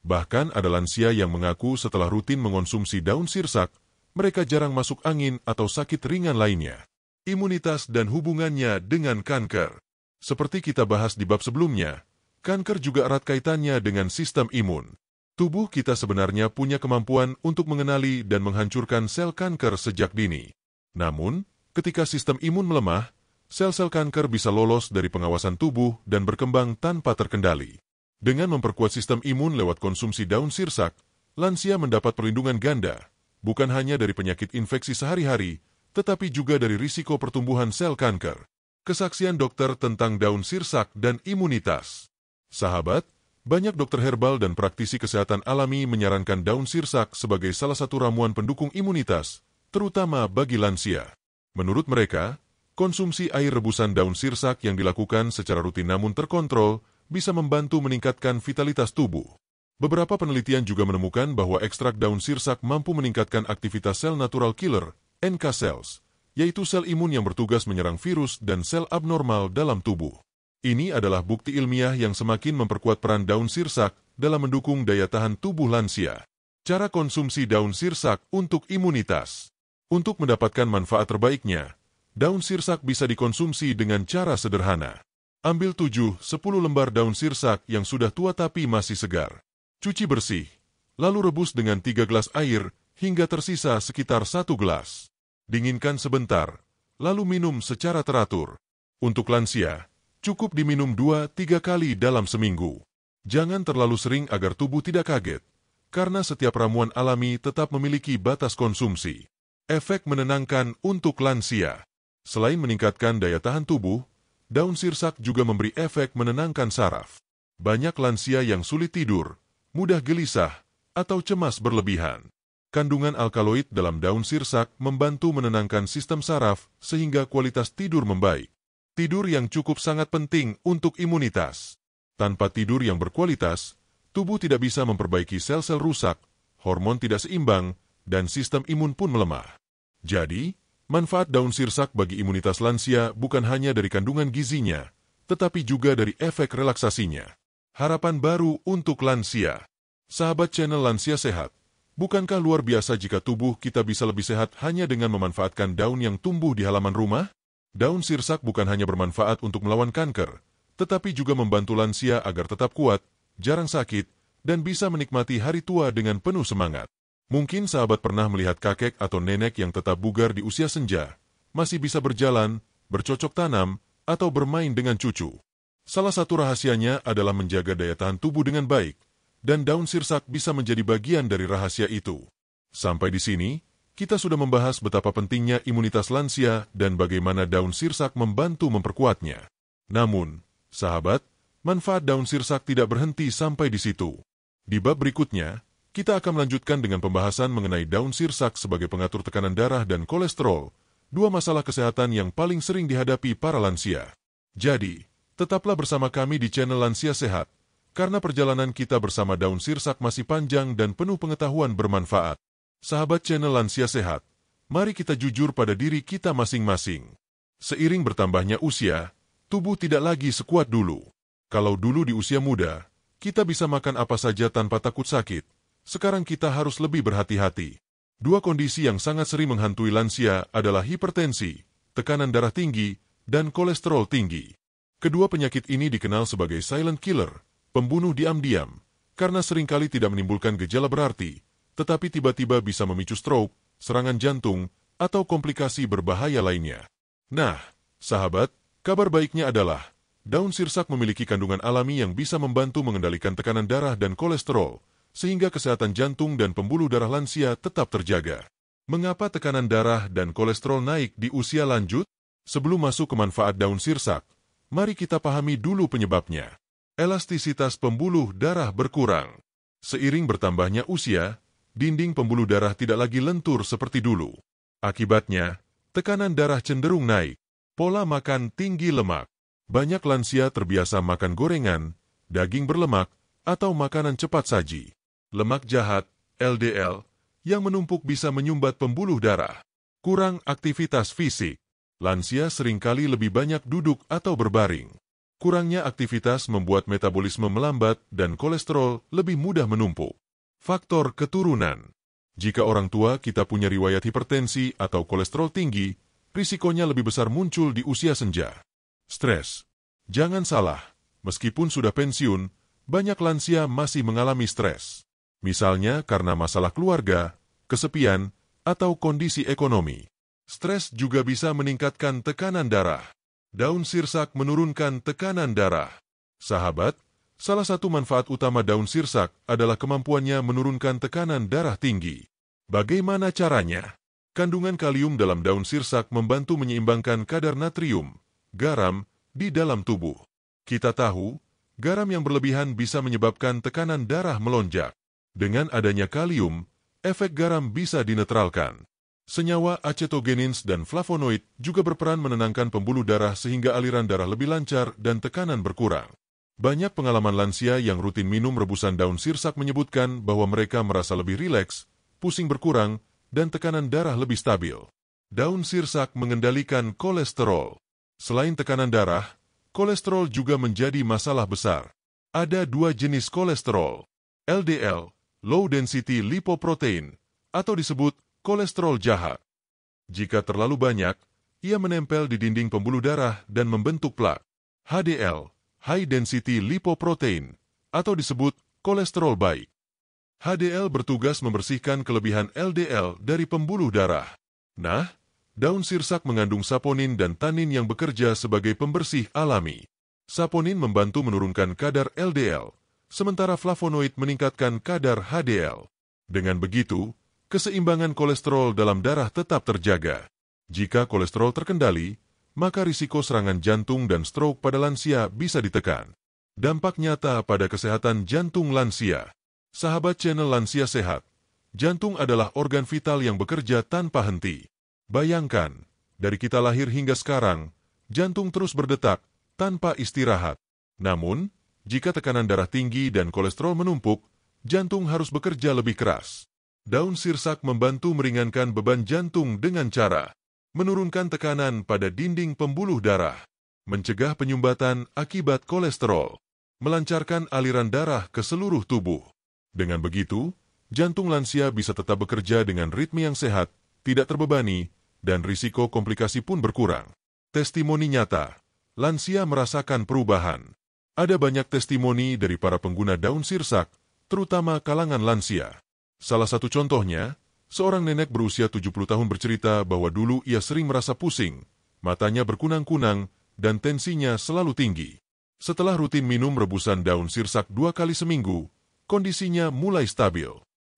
Bahkan ada lansia yang mengaku setelah rutin mengonsumsi daun sirsak, mereka jarang masuk angin atau sakit ringan lainnya. Imunitas dan hubungannya dengan kanker. Seperti kita bahas di bab sebelumnya, kanker juga erat kaitannya dengan sistem imun. Tubuh kita sebenarnya punya kemampuan untuk mengenali dan menghancurkan sel kanker sejak dini. Namun, ketika sistem imun melemah, sel-sel kanker bisa lolos dari pengawasan tubuh dan berkembang tanpa terkendali. Dengan memperkuat sistem imun lewat konsumsi daun sirsak, lansia mendapat perlindungan ganda, bukan hanya dari penyakit infeksi sehari-hari, tetapi juga dari risiko pertumbuhan sel kanker. Kesaksian dokter tentang daun sirsak dan imunitas. Sahabat, banyak dokter herbal dan praktisi kesehatan alami menyarankan daun sirsak sebagai salah satu ramuan pendukung imunitas, terutama bagi lansia. Menurut mereka, konsumsi air rebusan daun sirsak yang dilakukan secara rutin namun terkontrol bisa membantu meningkatkan vitalitas tubuh. Beberapa penelitian juga menemukan bahwa ekstrak daun sirsak mampu meningkatkan aktivitas sel natural killer, NK cells, yaitu sel imun yang bertugas menyerang virus dan sel abnormal dalam tubuh. Ini adalah bukti ilmiah yang semakin memperkuat peran daun sirsak dalam mendukung daya tahan tubuh lansia. Cara konsumsi daun sirsak untuk imunitas. Untuk mendapatkan manfaat terbaiknya, daun sirsak bisa dikonsumsi dengan cara sederhana. Ambil 7-10 lembar daun sirsak yang sudah tua tapi masih segar. Cuci bersih, lalu rebus dengan 3 gelas air hingga tersisa sekitar 1 gelas. Dinginkan sebentar, lalu minum secara teratur. Untuk lansia, cukup diminum 2-3 kali dalam seminggu. Jangan terlalu sering agar tubuh tidak kaget, karena setiap ramuan alami tetap memiliki batas konsumsi. Efek menenangkan untuk lansia. Selain meningkatkan daya tahan tubuh, daun sirsak juga memberi efek menenangkan saraf. Banyak lansia yang sulit tidur, mudah gelisah, atau cemas berlebihan. Kandungan alkaloid dalam daun sirsak membantu menenangkan sistem saraf sehingga kualitas tidur membaik. Tidur yang cukup sangat penting untuk imunitas. Tanpa tidur yang berkualitas, tubuh tidak bisa memperbaiki sel-sel rusak, hormon tidak seimbang, dan sistem imun pun melemah. Jadi, manfaat daun sirsak bagi imunitas lansia bukan hanya dari kandungan gizinya, tetapi juga dari efek relaksasinya. Harapan baru untuk lansia. Sahabat channel Lansia Sehat, bukankah luar biasa jika tubuh kita bisa lebih sehat hanya dengan memanfaatkan daun yang tumbuh di halaman rumah? Daun sirsak bukan hanya bermanfaat untuk melawan kanker, tetapi juga membantu lansia agar tetap kuat, jarang sakit, dan bisa menikmati hari tua dengan penuh semangat. Mungkin sahabat pernah melihat kakek atau nenek yang tetap bugar di usia senja, masih bisa berjalan, bercocok tanam, atau bermain dengan cucu. Salah satu rahasianya adalah menjaga daya tahan tubuh dengan baik, dan daun sirsak bisa menjadi bagian dari rahasia itu. Sampai di sini, kita sudah membahas betapa pentingnya imunitas lansia dan bagaimana daun sirsak membantu memperkuatnya. Namun, sahabat, manfaat daun sirsak tidak berhenti sampai di situ. Di bab berikutnya, kita akan melanjutkan dengan pembahasan mengenai daun sirsak sebagai pengatur tekanan darah dan kolesterol, dua masalah kesehatan yang paling sering dihadapi para lansia. Jadi, tetaplah bersama kami di channel Lansia Sehat, karena perjalanan kita bersama daun sirsak masih panjang dan penuh pengetahuan bermanfaat. Sahabat channel Lansia Sehat, mari kita jujur pada diri kita masing-masing. Seiring bertambahnya usia, tubuh tidak lagi sekuat dulu. Kalau dulu di usia muda, kita bisa makan apa saja tanpa takut sakit. Sekarang kita harus lebih berhati-hati. Dua kondisi yang sangat sering menghantui lansia adalah hipertensi, tekanan darah tinggi, dan kolesterol tinggi. Kedua penyakit ini dikenal sebagai silent killer, pembunuh diam-diam, karena seringkali tidak menimbulkan gejala berarti, tetapi tiba-tiba bisa memicu stroke, serangan jantung, atau komplikasi berbahaya lainnya. Nah, Sahabat, kabar baiknya adalah, daun sirsak memiliki kandungan alami yang bisa membantu mengendalikan tekanan darah dan kolesterol, sehingga kesehatan jantung dan pembuluh darah lansia tetap terjaga. Mengapa tekanan darah dan kolesterol naik di usia lanjut? Sebelum masuk ke manfaat daun sirsak, mari kita pahami dulu penyebabnya. Elastisitas pembuluh darah berkurang. Seiring bertambahnya usia, dinding pembuluh darah tidak lagi lentur seperti dulu. Akibatnya, tekanan darah cenderung naik. Pola makan tinggi lemak. Banyak lansia terbiasa makan gorengan, daging berlemak, atau makanan cepat saji. Lemak jahat, LDL, yang menumpuk bisa menyumbat pembuluh darah. Kurang aktivitas fisik. Lansia seringkali lebih banyak duduk atau berbaring. Kurangnya aktivitas membuat metabolisme melambat dan kolesterol lebih mudah menumpuk. Faktor keturunan. Jika orang tua kita punya riwayat hipertensi atau kolesterol tinggi, risikonya lebih besar muncul di usia senja. Stres. Jangan salah, meskipun sudah pensiun, banyak lansia masih mengalami stres. Misalnya karena masalah keluarga, kesepian, atau kondisi ekonomi. Stres juga bisa meningkatkan tekanan darah. Daun sirsak menurunkan tekanan darah. Sahabat, salah satu manfaat utama daun sirsak adalah kemampuannya menurunkan tekanan darah tinggi. Bagaimana caranya? Kandungan kalium dalam daun sirsak membantu menyeimbangkan kadar natrium, garam, di dalam tubuh. Kita tahu, garam yang berlebihan bisa menyebabkan tekanan darah melonjak. Dengan adanya kalium, efek garam bisa dinetralkan. Senyawa acetogenins dan flavonoid juga berperan menenangkan pembuluh darah sehingga aliran darah lebih lancar dan tekanan berkurang. Banyak pengalaman lansia yang rutin minum rebusan daun sirsak menyebutkan bahwa mereka merasa lebih rileks, pusing berkurang, dan tekanan darah lebih stabil. Daun sirsak mengendalikan kolesterol. Selain tekanan darah, kolesterol juga menjadi masalah besar. Ada dua jenis kolesterol, LDL, Low Density Lipoprotein, atau disebut kolesterol jahat. Jika terlalu banyak, ia menempel di dinding pembuluh darah dan membentuk plak. HDL, High Density Lipoprotein, atau disebut kolesterol baik. HDL bertugas membersihkan kelebihan LDL dari pembuluh darah. Nah, daun sirsak mengandung saponin dan tanin yang bekerja sebagai pembersih alami. Saponin membantu menurunkan kadar LDL, sementara flavonoid meningkatkan kadar HDL. Dengan begitu, keseimbangan kolesterol dalam darah tetap terjaga. Jika kolesterol terkendali, maka risiko serangan jantung dan stroke pada lansia bisa ditekan. Dampak nyata pada kesehatan jantung lansia. Sahabat channel Lansia Sehat, jantung adalah organ vital yang bekerja tanpa henti. Bayangkan, dari kita lahir hingga sekarang, jantung terus berdetak tanpa istirahat. Namun, jika tekanan darah tinggi dan kolesterol menumpuk, jantung harus bekerja lebih keras. Daun sirsak membantu meringankan beban jantung dengan cara menurunkan tekanan pada dinding pembuluh darah, mencegah penyumbatan akibat kolesterol, melancarkan aliran darah ke seluruh tubuh. Dengan begitu, jantung lansia bisa tetap bekerja dengan ritme yang sehat, tidak terbebani, dan risiko komplikasi pun berkurang. Testimoni nyata, lansia merasakan perubahan. Ada banyak testimoni dari para pengguna daun sirsak, terutama kalangan lansia. Salah satu contohnya, seorang nenek berusia 70 tahun bercerita bahwa dulu ia sering merasa pusing, matanya berkunang-kunang, dan tensinya selalu tinggi. Setelah rutin minum rebusan daun sirsak 2 kali seminggu, kondisinya mulai stabil.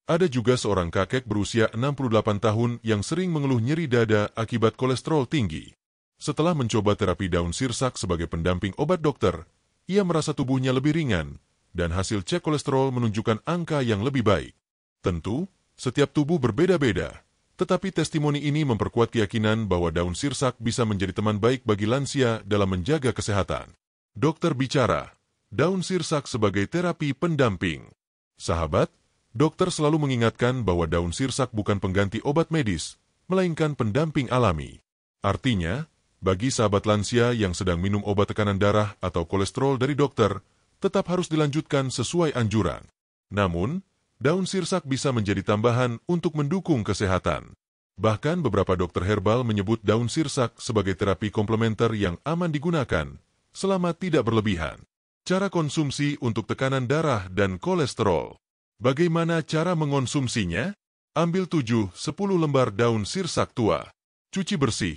Ada juga seorang kakek berusia 68 tahun yang sering mengeluh nyeri dada akibat kolesterol tinggi. Setelah mencoba terapi daun sirsak sebagai pendamping obat dokter, ia merasa tubuhnya lebih ringan, dan hasil cek kolesterol menunjukkan angka yang lebih baik. Tentu, setiap tubuh berbeda-beda, tetapi testimoni ini memperkuat keyakinan bahwa daun sirsak bisa menjadi teman baik bagi lansia dalam menjaga kesehatan. Dokter bicara, daun sirsak sebagai terapi pendamping. Sahabat, dokter selalu mengingatkan bahwa daun sirsak bukan pengganti obat medis, melainkan pendamping alami. Artinya, bagi sahabat lansia yang sedang minum obat tekanan darah atau kolesterol dari dokter, tetap harus dilanjutkan sesuai anjuran. Namun, daun sirsak bisa menjadi tambahan untuk mendukung kesehatan. Bahkan beberapa dokter herbal menyebut daun sirsak sebagai terapi komplementer yang aman digunakan, selama tidak berlebihan. Cara konsumsi untuk tekanan darah dan kolesterol. Bagaimana cara mengonsumsinya? Ambil 7-10 lembar daun sirsak tua. Cuci bersih.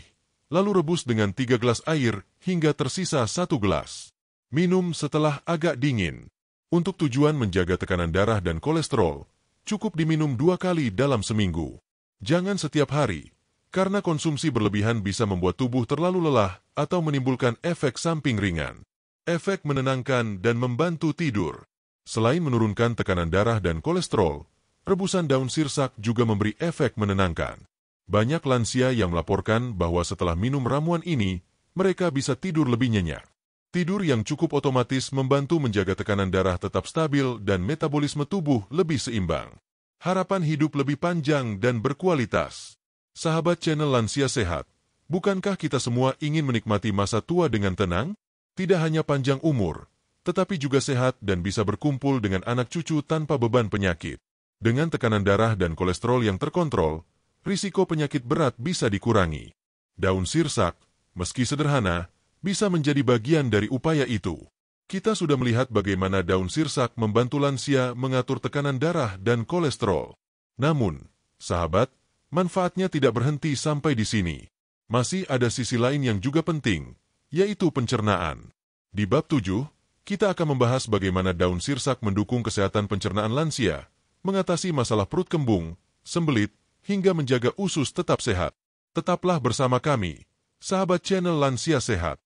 lalu rebus dengan 3 gelas air hingga tersisa 1 gelas. Minum setelah agak dingin. Untuk tujuan menjaga tekanan darah dan kolesterol, cukup diminum 2 kali dalam seminggu. Jangan setiap hari, karena konsumsi berlebihan bisa membuat tubuh terlalu lelah atau menimbulkan efek samping ringan. Efek menenangkan dan membantu tidur. Selain menurunkan tekanan darah dan kolesterol, rebusan daun sirsak juga memberi efek menenangkan. Banyak lansia yang melaporkan bahwa setelah minum ramuan ini, mereka bisa tidur lebih nyenyak. Tidur yang cukup otomatis membantu menjaga tekanan darah tetap stabil dan metabolisme tubuh lebih seimbang. Harapan hidup lebih panjang dan berkualitas. Sahabat channel Lansia Sehat, bukankah kita semua ingin menikmati masa tua dengan tenang? Tidak hanya panjang umur, tetapi juga sehat dan bisa berkumpul dengan anak cucu tanpa beban penyakit. Dengan tekanan darah dan kolesterol yang terkontrol, risiko penyakit berat bisa dikurangi. Daun sirsak, meski sederhana, bisa menjadi bagian dari upaya itu. Kita sudah melihat bagaimana daun sirsak membantu lansia mengatur tekanan darah dan kolesterol. Namun, sahabat, manfaatnya tidak berhenti sampai di sini. Masih ada sisi lain yang juga penting, yaitu pencernaan. Di bab 7, kita akan membahas bagaimana daun sirsak mendukung kesehatan pencernaan lansia, mengatasi masalah perut kembung, sembelit, hingga menjaga usus tetap sehat. Tetaplah bersama kami, sahabat channel Lansia Sehat.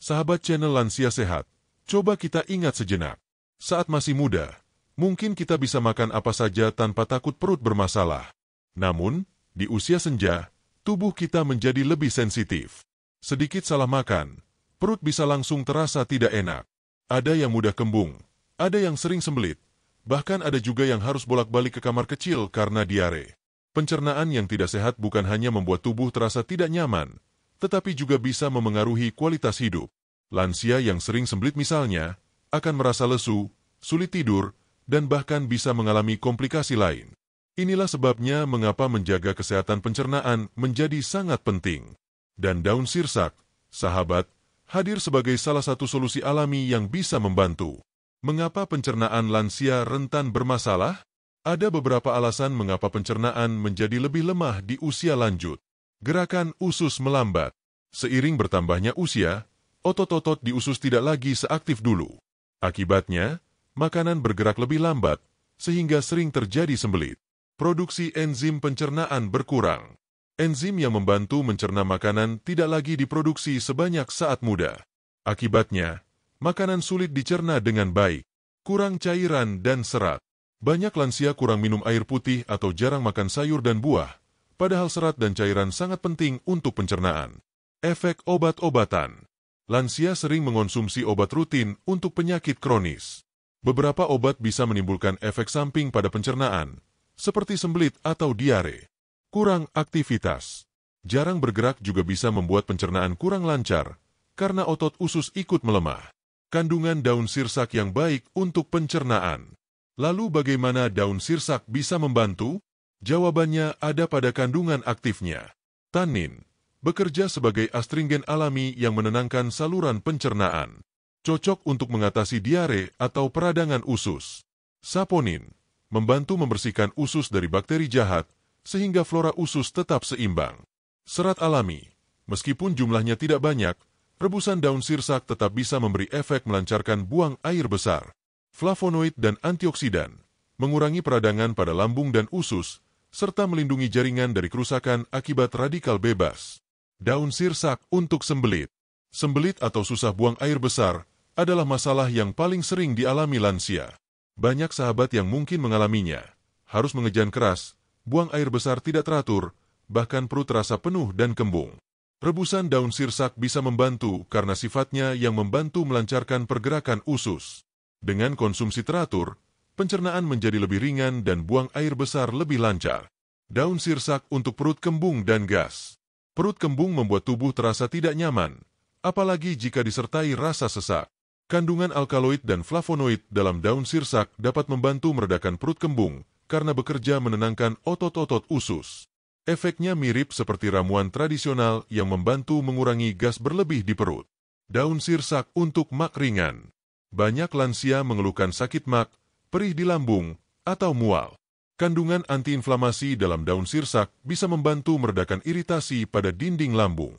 Sahabat channel Lansia Sehat, coba kita ingat sejenak. Saat masih muda, mungkin kita bisa makan apa saja tanpa takut perut bermasalah. Namun, di usia senja, tubuh kita menjadi lebih sensitif. Sedikit salah makan, perut bisa langsung terasa tidak enak. Ada yang mudah kembung, ada yang sering sembelit, bahkan ada juga yang harus bolak-balik ke kamar kecil karena diare. Pencernaan yang tidak sehat bukan hanya membuat tubuh terasa tidak nyaman, tetapi juga bisa memengaruhi kualitas hidup. Lansia yang sering sembelit misalnya, akan merasa lesu, sulit tidur, dan bahkan bisa mengalami komplikasi lain. Inilah sebabnya mengapa menjaga kesehatan pencernaan menjadi sangat penting. Dan daun sirsak, sahabat, hadir sebagai salah satu solusi alami yang bisa membantu. Mengapa pencernaan lansia rentan bermasalah? Ada beberapa alasan mengapa pencernaan menjadi lebih lemah di usia lanjut. Gerakan usus melambat. Seiring bertambahnya usia, otot-otot di usus tidak lagi seaktif dulu. Akibatnya, makanan bergerak lebih lambat, sehingga sering terjadi sembelit. Produksi enzim pencernaan berkurang. Enzim yang membantu mencerna makanan tidak lagi diproduksi sebanyak saat muda. Akibatnya, makanan sulit dicerna dengan baik, kurang cairan dan serat. Banyak lansia kurang minum air putih atau jarang makan sayur dan buah, padahal serat dan cairan sangat penting untuk pencernaan. Efek obat-obatan. Lansia sering mengonsumsi obat rutin untuk penyakit kronis. Beberapa obat bisa menimbulkan efek samping pada pencernaan, seperti sembelit atau diare. Kurang aktivitas. Jarang bergerak juga bisa membuat pencernaan kurang lancar, karena otot usus ikut melemah. Kandungan daun sirsak yang baik untuk pencernaan. Lalu bagaimana daun sirsak bisa membantu? Jawabannya ada pada kandungan aktifnya. Tanin bekerja sebagai astringen alami yang menenangkan saluran pencernaan. Cocok untuk mengatasi diare atau peradangan usus. Saponin membantu membersihkan usus dari bakteri jahat, sehingga flora usus tetap seimbang. Serat alami, meskipun jumlahnya tidak banyak, rebusan daun sirsak tetap bisa memberi efek melancarkan buang air besar. Flavonoid dan antioksidan, mengurangi peradangan pada lambung dan usus, serta melindungi jaringan dari kerusakan akibat radikal bebas. Daun sirsak untuk sembelit. Sembelit atau susah buang air besar adalah masalah yang paling sering dialami lansia. Banyak sahabat yang mungkin mengalaminya, harus mengejan keras, buang air besar tidak teratur, bahkan perut terasa penuh dan kembung. Rebusan daun sirsak bisa membantu karena sifatnya yang membantu melancarkan pergerakan usus. Dengan konsumsi teratur, pencernaan menjadi lebih ringan dan buang air besar lebih lancar. Daun sirsak untuk perut kembung dan gas. Perut kembung membuat tubuh terasa tidak nyaman, apalagi jika disertai rasa sesak. Kandungan alkaloid dan flavonoid dalam daun sirsak dapat membantu meredakan perut kembung, karena bekerja menenangkan otot-otot usus. Efeknya mirip seperti ramuan tradisional yang membantu mengurangi gas berlebih di perut. Daun sirsak untuk mak ringan. Banyak lansia mengeluhkan sakit mak, perih di lambung, atau mual. Kandungan antiinflamasi dalam daun sirsak bisa membantu meredakan iritasi pada dinding lambung.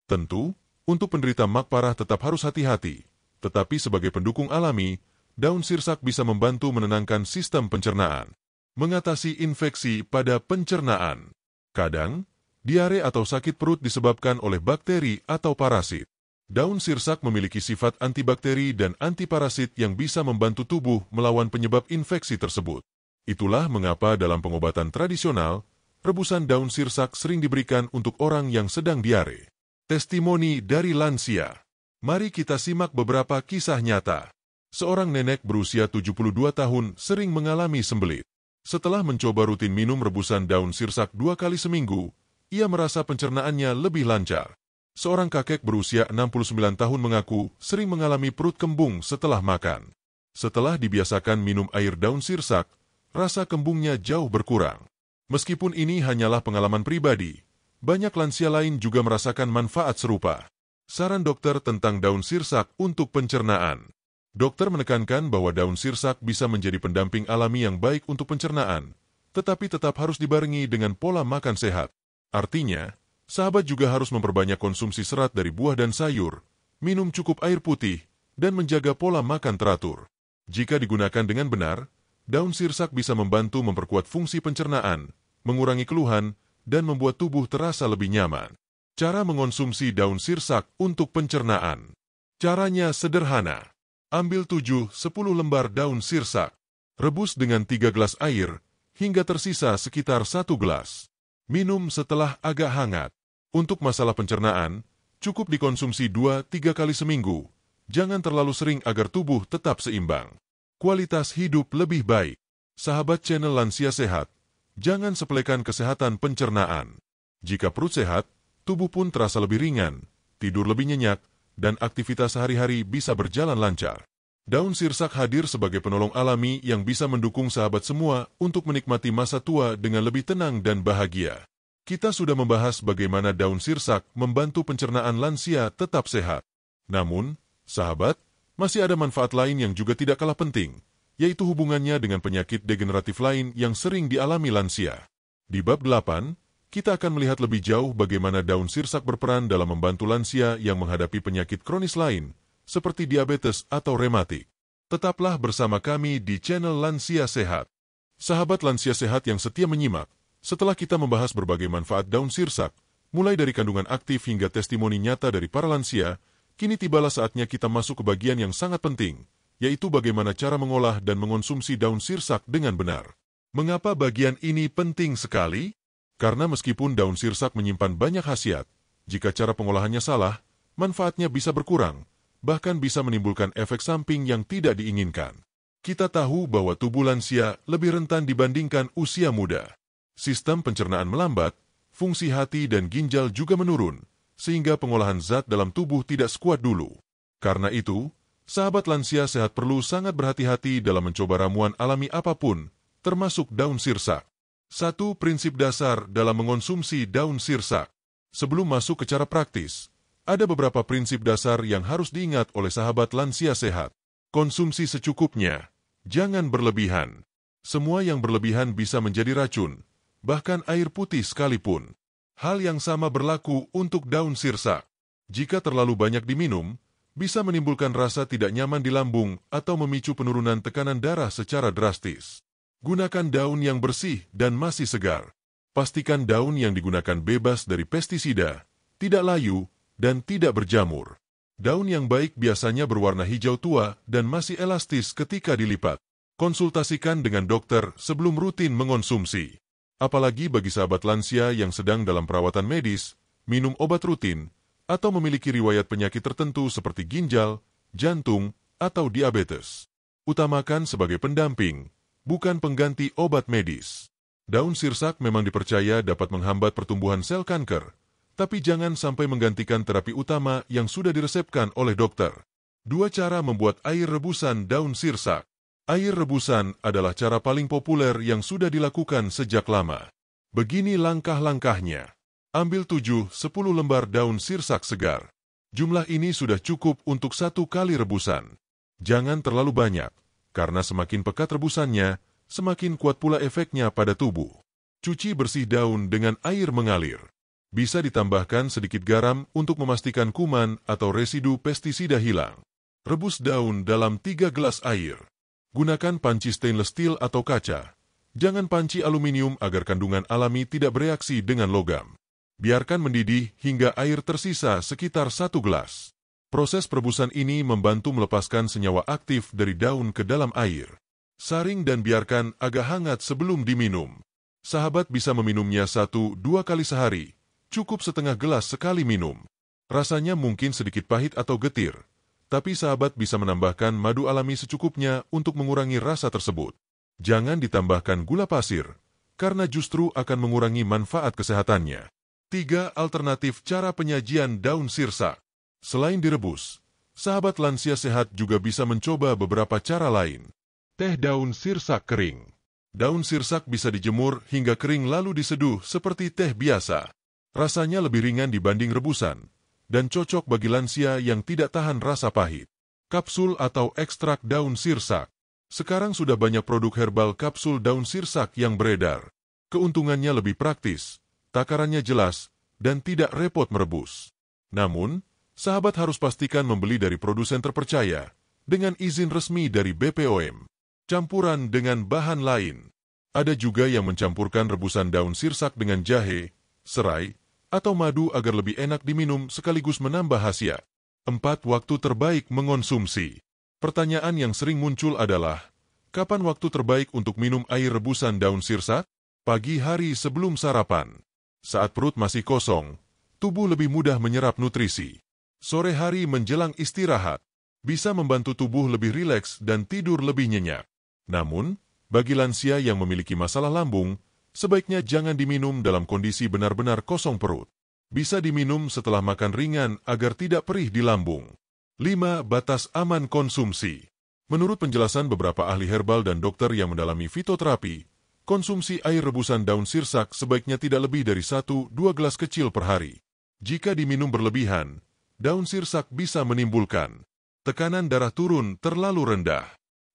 Tentu, untuk penderita MAK parah tetap harus hati-hati, tetapi sebagai pendukung alami, daun sirsak bisa membantu menenangkan sistem pencernaan, mengatasi infeksi pada pencernaan. Kadang, diare atau sakit perut disebabkan oleh bakteri atau parasit. Daun sirsak memiliki sifat antibakteri dan antiparasit yang bisa membantu tubuh melawan penyebab infeksi tersebut. Itulah mengapa dalam pengobatan tradisional, rebusan daun sirsak sering diberikan untuk orang yang sedang diare. Testimoni dari lansia. Mari kita simak beberapa kisah nyata. Seorang nenek berusia 72 tahun sering mengalami sembelit. Setelah mencoba rutin minum rebusan daun sirsak 2 kali seminggu, ia merasa pencernaannya lebih lancar. Seorang kakek berusia 69 tahun mengaku sering mengalami perut kembung setelah makan. Setelah dibiasakan minum air daun sirsak, rasa kembungnya jauh berkurang. Meskipun ini hanyalah pengalaman pribadi, banyak lansia lain juga merasakan manfaat serupa. Saran dokter tentang daun sirsak untuk pencernaan. Dokter menekankan bahwa daun sirsak bisa menjadi pendamping alami yang baik untuk pencernaan, tetapi tetap harus dibarengi dengan pola makan sehat. Artinya, sahabat juga harus memperbanyak konsumsi serat dari buah dan sayur, minum cukup air putih, dan menjaga pola makan teratur. Jika digunakan dengan benar, daun sirsak bisa membantu memperkuat fungsi pencernaan, mengurangi keluhan, dan membuat tubuh terasa lebih nyaman. Cara mengonsumsi daun sirsak untuk pencernaan. Caranya sederhana. Ambil 7-10 lembar daun sirsak. Rebus dengan 3 gelas air, hingga tersisa sekitar 1 gelas. Minum setelah agak hangat. Untuk masalah pencernaan, cukup dikonsumsi 2-3 kali seminggu. Jangan terlalu sering agar tubuh tetap seimbang. Kualitas hidup lebih baik. Sahabat channel Lansia Sehat, jangan sepelekan kesehatan pencernaan. Jika perut sehat, tubuh pun terasa lebih ringan, tidur lebih nyenyak, dan aktivitas sehari-hari bisa berjalan lancar. Daun sirsak hadir sebagai penolong alami yang bisa mendukung sahabat semua untuk menikmati masa tua dengan lebih tenang dan bahagia. Kita sudah membahas bagaimana daun sirsak membantu pencernaan lansia tetap sehat. Namun, sahabat, masih ada manfaat lain yang juga tidak kalah penting, yaitu hubungannya dengan penyakit degeneratif lain yang sering dialami lansia. Di bab 8, kita akan melihat lebih jauh bagaimana daun sirsak berperan dalam membantu lansia yang menghadapi penyakit kronis lain, seperti diabetes atau rematik. Tetaplah bersama kami di channel Lansia Sehat. Sahabat Lansia Sehat yang setia menyimak, setelah kita membahas berbagai manfaat daun sirsak, mulai dari kandungan aktif hingga testimoni nyata dari para lansia, kini tibalah saatnya kita masuk ke bagian yang sangat penting, yaitu bagaimana cara mengolah dan mengonsumsi daun sirsak dengan benar. Mengapa bagian ini penting sekali? Karena meskipun daun sirsak menyimpan banyak khasiat, jika cara pengolahannya salah, manfaatnya bisa berkurang, bahkan bisa menimbulkan efek samping yang tidak diinginkan. Kita tahu bahwa tubuh lansia lebih rentan dibandingkan usia muda. Sistem pencernaan melambat, fungsi hati dan ginjal juga menurun, sehingga pengolahan zat dalam tubuh tidak sekuat dulu. Karena itu, sahabat lansia sehat perlu sangat berhati-hati dalam mencoba ramuan alami apapun, termasuk daun sirsak. 1. Prinsip dasar dalam mengonsumsi daun sirsak. Sebelum masuk ke cara praktis, ada beberapa prinsip dasar yang harus diingat oleh sahabat lansia sehat. Konsumsi secukupnya, jangan berlebihan. Semua yang berlebihan bisa menjadi racun, bahkan air putih sekalipun. Hal yang sama berlaku untuk daun sirsak. Jika terlalu banyak diminum, bisa menimbulkan rasa tidak nyaman di lambung atau memicu penurunan tekanan darah secara drastis. Gunakan daun yang bersih dan masih segar. Pastikan daun yang digunakan bebas dari pestisida, tidak layu, dan tidak berjamur. Daun yang baik biasanya berwarna hijau tua dan masih elastis ketika dilipat. Konsultasikan dengan dokter sebelum rutin mengonsumsi. Apalagi bagi sahabat lansia yang sedang dalam perawatan medis, minum obat rutin, atau memiliki riwayat penyakit tertentu seperti ginjal, jantung, atau diabetes. Utamakan sebagai pendamping, bukan pengganti obat medis. Daun sirsak memang dipercaya dapat menghambat pertumbuhan sel kanker, tapi jangan sampai menggantikan terapi utama yang sudah diresepkan oleh dokter. 2 cara membuat air rebusan daun sirsak. Air rebusan adalah cara paling populer yang sudah dilakukan sejak lama. Begini langkah-langkahnya. Ambil 7-10 lembar daun sirsak segar. Jumlah ini sudah cukup untuk 1 kali rebusan. Jangan terlalu banyak, karena semakin pekat rebusannya, semakin kuat pula efeknya pada tubuh. Cuci bersih daun dengan air mengalir. Bisa ditambahkan sedikit garam untuk memastikan kuman atau residu pestisida hilang. Rebus daun dalam 3 gelas air. Gunakan panci stainless steel atau kaca. Jangan panci aluminium agar kandungan alami tidak bereaksi dengan logam. Biarkan mendidih hingga air tersisa sekitar 1 gelas. Proses perebusan ini membantu melepaskan senyawa aktif dari daun ke dalam air. Saring dan biarkan agak hangat sebelum diminum. Sahabat bisa meminumnya 1-2 kali sehari. Cukup setengah gelas sekali minum. Rasanya mungkin sedikit pahit atau getir, tapi sahabat bisa menambahkan madu alami secukupnya untuk mengurangi rasa tersebut. Jangan ditambahkan gula pasir, karena justru akan mengurangi manfaat kesehatannya. 3 alternatif cara penyajian daun sirsak. Selain direbus, sahabat lansia sehat juga bisa mencoba beberapa cara lain. Teh daun sirsak kering. Daun sirsak bisa dijemur hingga kering lalu diseduh seperti teh biasa. Rasanya lebih ringan dibanding rebusan, dan cocok bagi lansia yang tidak tahan rasa pahit. Kapsul atau ekstrak daun sirsak. Sekarang sudah banyak produk herbal kapsul daun sirsak yang beredar. Keuntungannya lebih praktis, takarannya jelas, dan tidak repot merebus. Namun, sahabat harus pastikan membeli dari produsen terpercaya, dengan izin resmi dari BPOM. Campuran dengan bahan lain. Ada juga yang mencampurkan rebusan daun sirsak dengan jahe, serai, atau madu agar lebih enak diminum sekaligus menambah khasiat. 4 waktu terbaik mengonsumsi. Pertanyaan yang sering muncul adalah, kapan waktu terbaik untuk minum air rebusan daun sirsak? Pagi hari sebelum sarapan. Saat perut masih kosong, tubuh lebih mudah menyerap nutrisi. Sore hari menjelang istirahat, bisa membantu tubuh lebih rileks dan tidur lebih nyenyak. Namun, bagi lansia yang memiliki masalah lambung, sebaiknya jangan diminum dalam kondisi benar-benar kosong perut. Bisa diminum setelah makan ringan agar tidak perih di lambung. 5. Batas aman konsumsi. Menurut penjelasan beberapa ahli herbal dan dokter yang mendalami fitoterapi, konsumsi air rebusan daun sirsak sebaiknya tidak lebih dari 1-2 gelas kecil per hari. Jika diminum berlebihan, daun sirsak bisa menimbulkan tekanan darah turun terlalu rendah,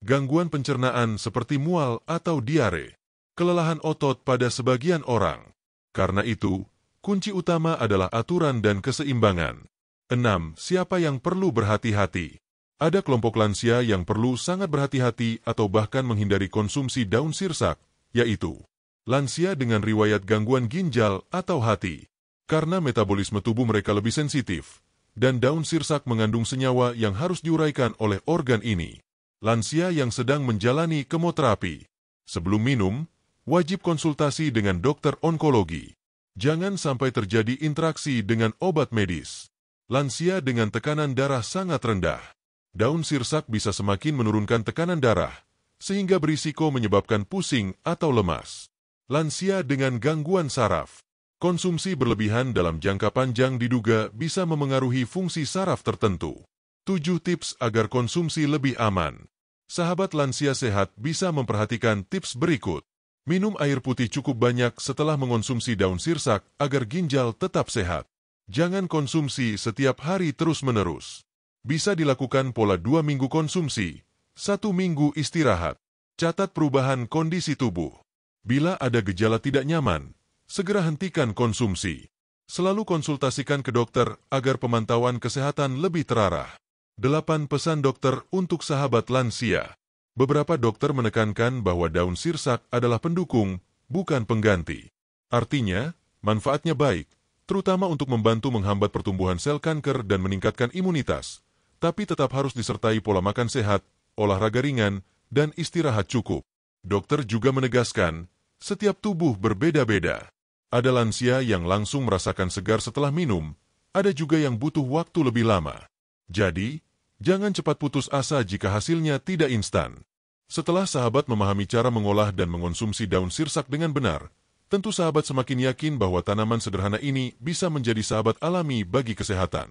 gangguan pencernaan seperti mual atau diare, kelelahan otot pada sebagian orang. Karena itu, kunci utama adalah aturan dan keseimbangan. 6. Siapa yang perlu berhati-hati? Ada kelompok lansia yang perlu sangat berhati-hati atau bahkan menghindari konsumsi daun sirsak, yaitu lansia dengan riwayat gangguan ginjal atau hati. Karena metabolisme tubuh mereka lebih sensitif, dan daun sirsak mengandung senyawa yang harus diuraikan oleh organ ini. Lansia yang sedang menjalani kemoterapi. Sebelum minum, wajib konsultasi dengan dokter onkologi. Jangan sampai terjadi interaksi dengan obat medis. Lansia dengan tekanan darah sangat rendah. Daun sirsak bisa semakin menurunkan tekanan darah, sehingga berisiko menyebabkan pusing atau lemas. Lansia dengan gangguan saraf. Konsumsi berlebihan dalam jangka panjang diduga bisa memengaruhi fungsi saraf tertentu. 7 tips agar konsumsi lebih aman. Sahabat lansia sehat bisa memperhatikan tips berikut. Minum air putih cukup banyak setelah mengonsumsi daun sirsak agar ginjal tetap sehat. Jangan konsumsi setiap hari terus-menerus. Bisa dilakukan pola 2 minggu konsumsi, 1 minggu istirahat. Catat perubahan kondisi tubuh. Bila ada gejala tidak nyaman, segera hentikan konsumsi. Selalu konsultasikan ke dokter agar pemantauan kesehatan lebih terarah. 8 pesan dokter untuk sahabat lansia. Beberapa dokter menekankan bahwa daun sirsak adalah pendukung, bukan pengganti. Artinya, manfaatnya baik, terutama untuk membantu menghambat pertumbuhan sel kanker dan meningkatkan imunitas, tapi tetap harus disertai pola makan sehat, olahraga ringan, dan istirahat cukup. Dokter juga menegaskan, setiap tubuh berbeda-beda. Ada lansia yang langsung merasakan segar setelah minum, ada juga yang butuh waktu lebih lama. Jadi, jangan cepat putus asa jika hasilnya tidak instan. Setelah sahabat memahami cara mengolah dan mengonsumsi daun sirsak dengan benar, tentu sahabat semakin yakin bahwa tanaman sederhana ini bisa menjadi sahabat alami bagi kesehatan.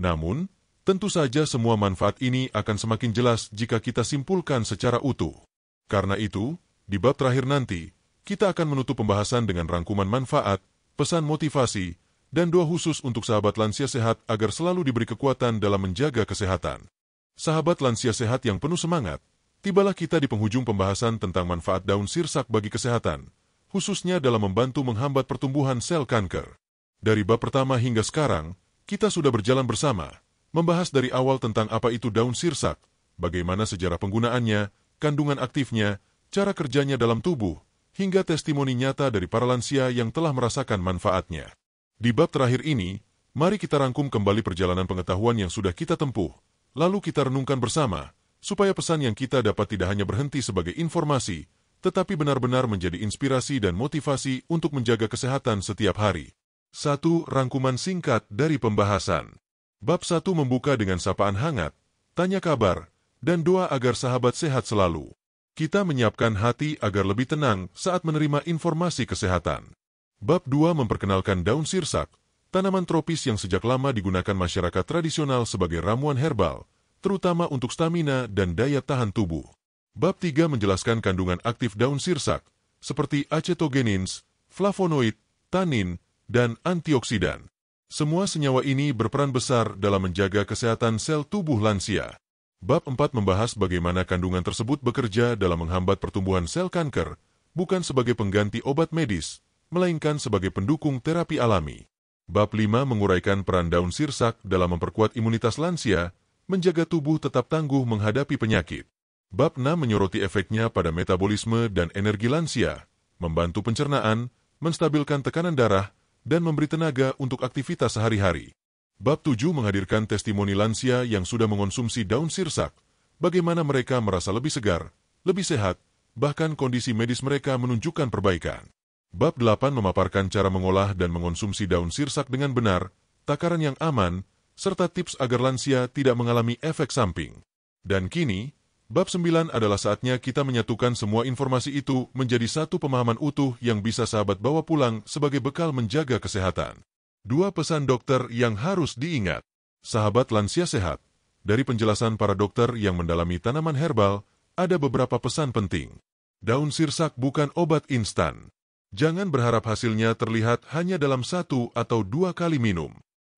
Namun, tentu saja semua manfaat ini akan semakin jelas jika kita simpulkan secara utuh. Karena itu, di bab terakhir nanti, kita akan menutup pembahasan dengan rangkuman manfaat, pesan motivasi, dan doa khusus untuk sahabat lansia sehat agar selalu diberi kekuatan dalam menjaga kesehatan. Sahabat lansia sehat yang penuh semangat, tibalah kita di penghujung pembahasan tentang manfaat daun sirsak bagi kesehatan, khususnya dalam membantu menghambat pertumbuhan sel kanker. Dari bab pertama hingga sekarang, kita sudah berjalan bersama, membahas dari awal tentang apa itu daun sirsak, bagaimana sejarah penggunaannya, kandungan aktifnya, cara kerjanya daun tubuh, hingga testimoni nyata dari para lansia yang telah merasakan manfaatnya. Di bab terakhir ini, mari kita rangkum kembali perjalanan pengetahuan yang sudah kita tempuh, lalu kita renungkan bersama, supaya pesan yang kita dapat tidak hanya berhenti sebagai informasi, tetapi benar-benar menjadi inspirasi dan motivasi untuk menjaga kesehatan setiap hari. 1. Rangkuman singkat dari pembahasan. Bab 1 membuka dengan sapaan hangat, tanya kabar, dan doa agar sahabat sehat selalu. Kita menyiapkan hati agar lebih tenang saat menerima informasi kesehatan. Bab 2 memperkenalkan daun sirsak, tanaman tropis yang sejak lama digunakan masyarakat tradisional sebagai ramuan herbal, terutama untuk stamina dan daya tahan tubuh. Bab 3 menjelaskan kandungan aktif daun sirsak, seperti acetogenins, flavonoid, tanin, dan antioksidan. Semua senyawa ini berperan besar dalam menjaga kesehatan sel tubuh lansia. Bab 4 membahas bagaimana kandungan tersebut bekerja dalam menghambat pertumbuhan sel kanker, bukan sebagai pengganti obat medis, melainkan sebagai pendukung terapi alami. Bab 5 menguraikan peran daun sirsak dalam memperkuat imunitas lansia, menjaga tubuh tetap tangguh menghadapi penyakit. Bab 6 menyoroti efeknya pada metabolisme dan energi lansia, membantu pencernaan, menstabilkan tekanan darah, dan memberi tenaga untuk aktivitas sehari-hari. Bab 7 menghadirkan testimoni lansia yang sudah mengonsumsi daun sirsak, bagaimana mereka merasa lebih segar, lebih sehat, bahkan kondisi medis mereka menunjukkan perbaikan. Bab 8 memaparkan cara mengolah dan mengonsumsi daun sirsak dengan benar, takaran yang aman, serta tips agar lansia tidak mengalami efek samping. Dan kini, Bab 9 adalah saatnya kita menyatukan semua informasi itu menjadi satu pemahaman utuh yang bisa sahabat bawa pulang sebagai bekal menjaga kesehatan. 2 pesan dokter yang harus diingat. Sahabat lansia sehat, dari penjelasan para dokter yang mendalami tanaman herbal, ada beberapa pesan penting. Daun sirsak bukan obat instan. Jangan berharap hasilnya terlihat hanya dalam 1 atau 2 kali minum.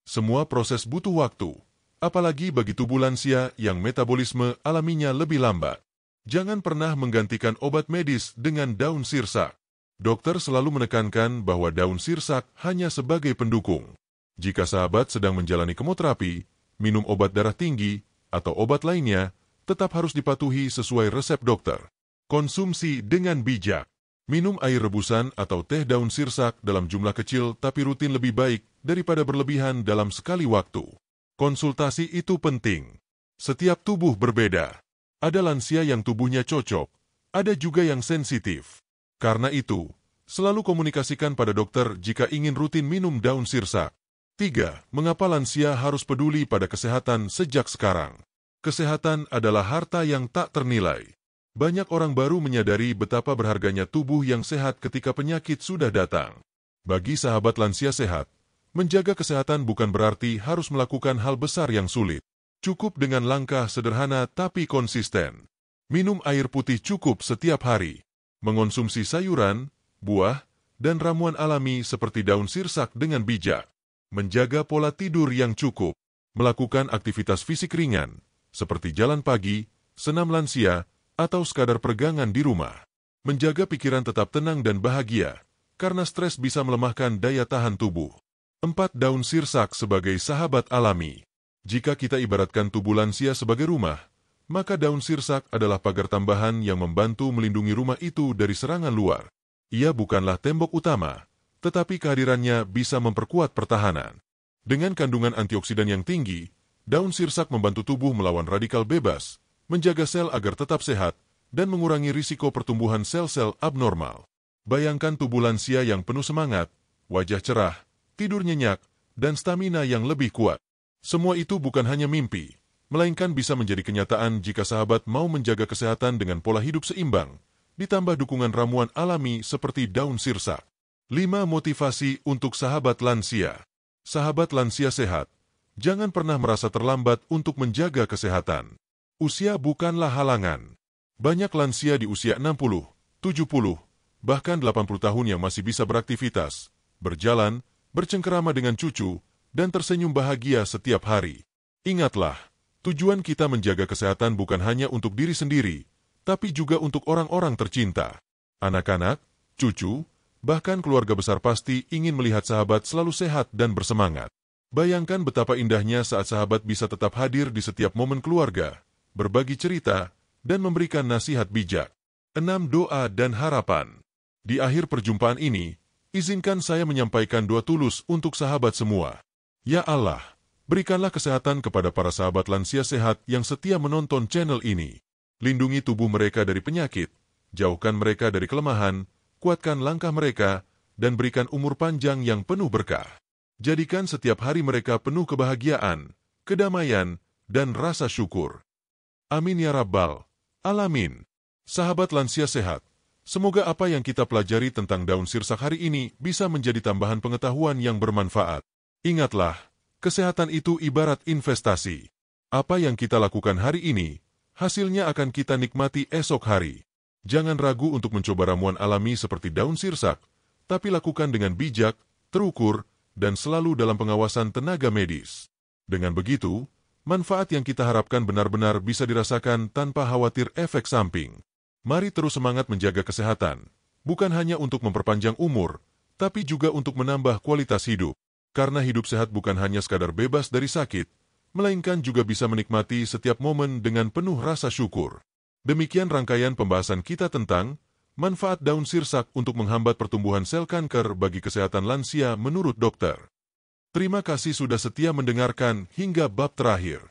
Semua proses butuh waktu, apalagi bagi tubuh lansia yang metabolisme alaminya lebih lambat. Jangan pernah menggantikan obat medis dengan daun sirsak. Dokter selalu menekankan bahwa daun sirsak hanya sebagai pendukung. Jika sahabat sedang menjalani kemoterapi, minum obat darah tinggi, atau obat lainnya, tetap harus dipatuhi sesuai resep dokter. Konsumsi dengan bijak. Minum air rebusan atau teh daun sirsak dalam jumlah kecil tapi rutin lebih baik daripada berlebihan dalam sekali waktu. Konsultasi itu penting. Setiap tubuh berbeda. Ada lansia yang tubuhnya cocok, ada juga yang sensitif. Karena itu, selalu komunikasikan pada dokter jika ingin rutin minum daun sirsak. 3. Mengapa lansia harus peduli pada kesehatan sejak sekarang? Kesehatan adalah harta yang tak ternilai. Banyak orang baru menyadari betapa berharganya tubuh yang sehat ketika penyakit sudah datang. Bagi sahabat lansia sehat, menjaga kesehatan bukan berarti harus melakukan hal besar yang sulit. Cukup dengan langkah sederhana tapi konsisten. Minum air putih cukup setiap hari. Mengonsumsi sayuran, buah, dan ramuan alami seperti daun sirsak dengan bijak. Menjaga pola tidur yang cukup. Melakukan aktivitas fisik ringan, seperti jalan pagi, senam lansia, atau sekadar peregangan di rumah. Menjaga pikiran tetap tenang dan bahagia, karena stres bisa melemahkan daya tahan tubuh. 4. Daun sirsak sebagai sahabat alami. Jika kita ibaratkan tubuh lansia sebagai rumah, maka daun sirsak adalah pagar tambahan yang membantu melindungi rumah itu dari serangan luar. Ia bukanlah tembok utama, tetapi kehadirannya bisa memperkuat pertahanan. Dengan kandungan antioksidan yang tinggi, daun sirsak membantu tubuh melawan radikal bebas, menjaga sel agar tetap sehat, dan mengurangi risiko pertumbuhan sel-sel abnormal. Bayangkan tubuh lansia yang penuh semangat, wajah cerah, tidur nyenyak, dan stamina yang lebih kuat. Semua itu bukan hanya mimpi, melainkan bisa menjadi kenyataan jika sahabat mau menjaga kesehatan dengan pola hidup seimbang, ditambah dukungan ramuan alami seperti daun sirsak. 5. Motivasi untuk sahabat lansia. Sahabat lansia sehat, jangan pernah merasa terlambat untuk menjaga kesehatan. Usia bukanlah halangan. Banyak lansia di usia 60, 70, bahkan 80 tahun yang masih bisa beraktivitas, berjalan, bercengkerama dengan cucu, dan tersenyum bahagia setiap hari. Ingatlah, tujuan kita menjaga kesehatan bukan hanya untuk diri sendiri, tapi juga untuk orang-orang tercinta, anak-anak, cucu, Bahkan keluarga besar pasti ingin melihat sahabat selalu sehat dan bersemangat. Bayangkan betapa indahnya saat sahabat bisa tetap hadir di setiap momen keluarga, berbagi cerita, dan memberikan nasihat bijak. 6. Doa dan harapan. Di akhir perjumpaan ini, izinkan saya menyampaikan doa tulus untuk sahabat semua. Ya Allah, berikanlah kesehatan kepada para sahabat lansia sehat yang setia menonton channel ini. Lindungi tubuh mereka dari penyakit, jauhkan mereka dari kelemahan, kuatkan langkah mereka, dan berikan umur panjang yang penuh berkah. Jadikan setiap hari mereka penuh kebahagiaan, kedamaian, dan rasa syukur. Amin ya Rabbal Alamin. Sahabat lansia sehat, semoga apa yang kita pelajari tentang daun sirsak hari ini bisa menjadi tambahan pengetahuan yang bermanfaat. Ingatlah, kesehatan itu ibarat investasi. Apa yang kita lakukan hari ini, hasilnya akan kita nikmati esok hari. Jangan ragu untuk mencoba ramuan alami seperti daun sirsak, tapi lakukan dengan bijak, terukur, dan selalu dalam pengawasan tenaga medis. Dengan begitu, manfaat yang kita harapkan benar-benar bisa dirasakan tanpa khawatir efek samping. Mari terus semangat menjaga kesehatan, bukan hanya untuk memperpanjang umur, tapi juga untuk menambah kualitas hidup. Karena hidup sehat bukan hanya sekadar bebas dari sakit, melainkan juga bisa menikmati setiap momen dengan penuh rasa syukur. Demikian rangkaian pembahasan kita tentang manfaat daun sirsak untuk menghambat pertumbuhan sel kanker bagi kesehatan lansia menurut dokter. Terima kasih sudah setia mendengarkan hingga bab terakhir.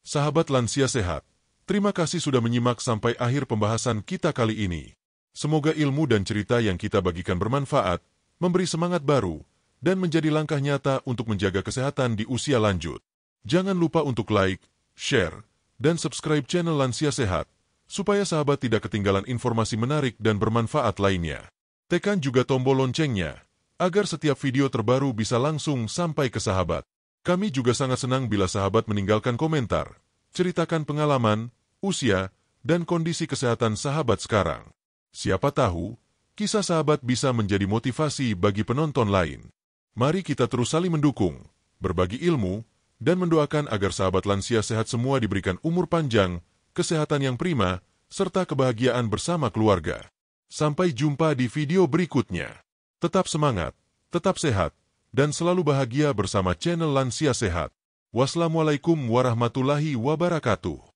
Sahabat lansia sehat, terima kasih sudah menyimak sampai akhir pembahasan kita kali ini. Semoga ilmu dan cerita yang kita bagikan bermanfaat, memberi semangat baru, dan menjadi langkah nyata untuk menjaga kesehatan di usia lanjut. Jangan lupa untuk like, share, dan subscribe channel Lansia Sehat, supaya sahabat tidak ketinggalan informasi menarik dan bermanfaat lainnya. Tekan juga tombol loncengnya, agar setiap video terbaru bisa langsung sampai ke sahabat. Kami juga sangat senang bila sahabat meninggalkan komentar, ceritakan pengalaman, usia, dan kondisi kesehatan sahabat sekarang. Siapa tahu, kisah sahabat bisa menjadi motivasi bagi penonton lain. Mari kita terus saling mendukung, berbagi ilmu, dan mendoakan agar sahabat lansia sehat semua diberikan umur panjang, kesehatan yang prima, serta kebahagiaan bersama keluarga. Sampai jumpa di video berikutnya. Tetap semangat, tetap sehat, dan selalu bahagia bersama channel Lansia Sehat. Wassalamualaikum warahmatullahi wabarakatuh.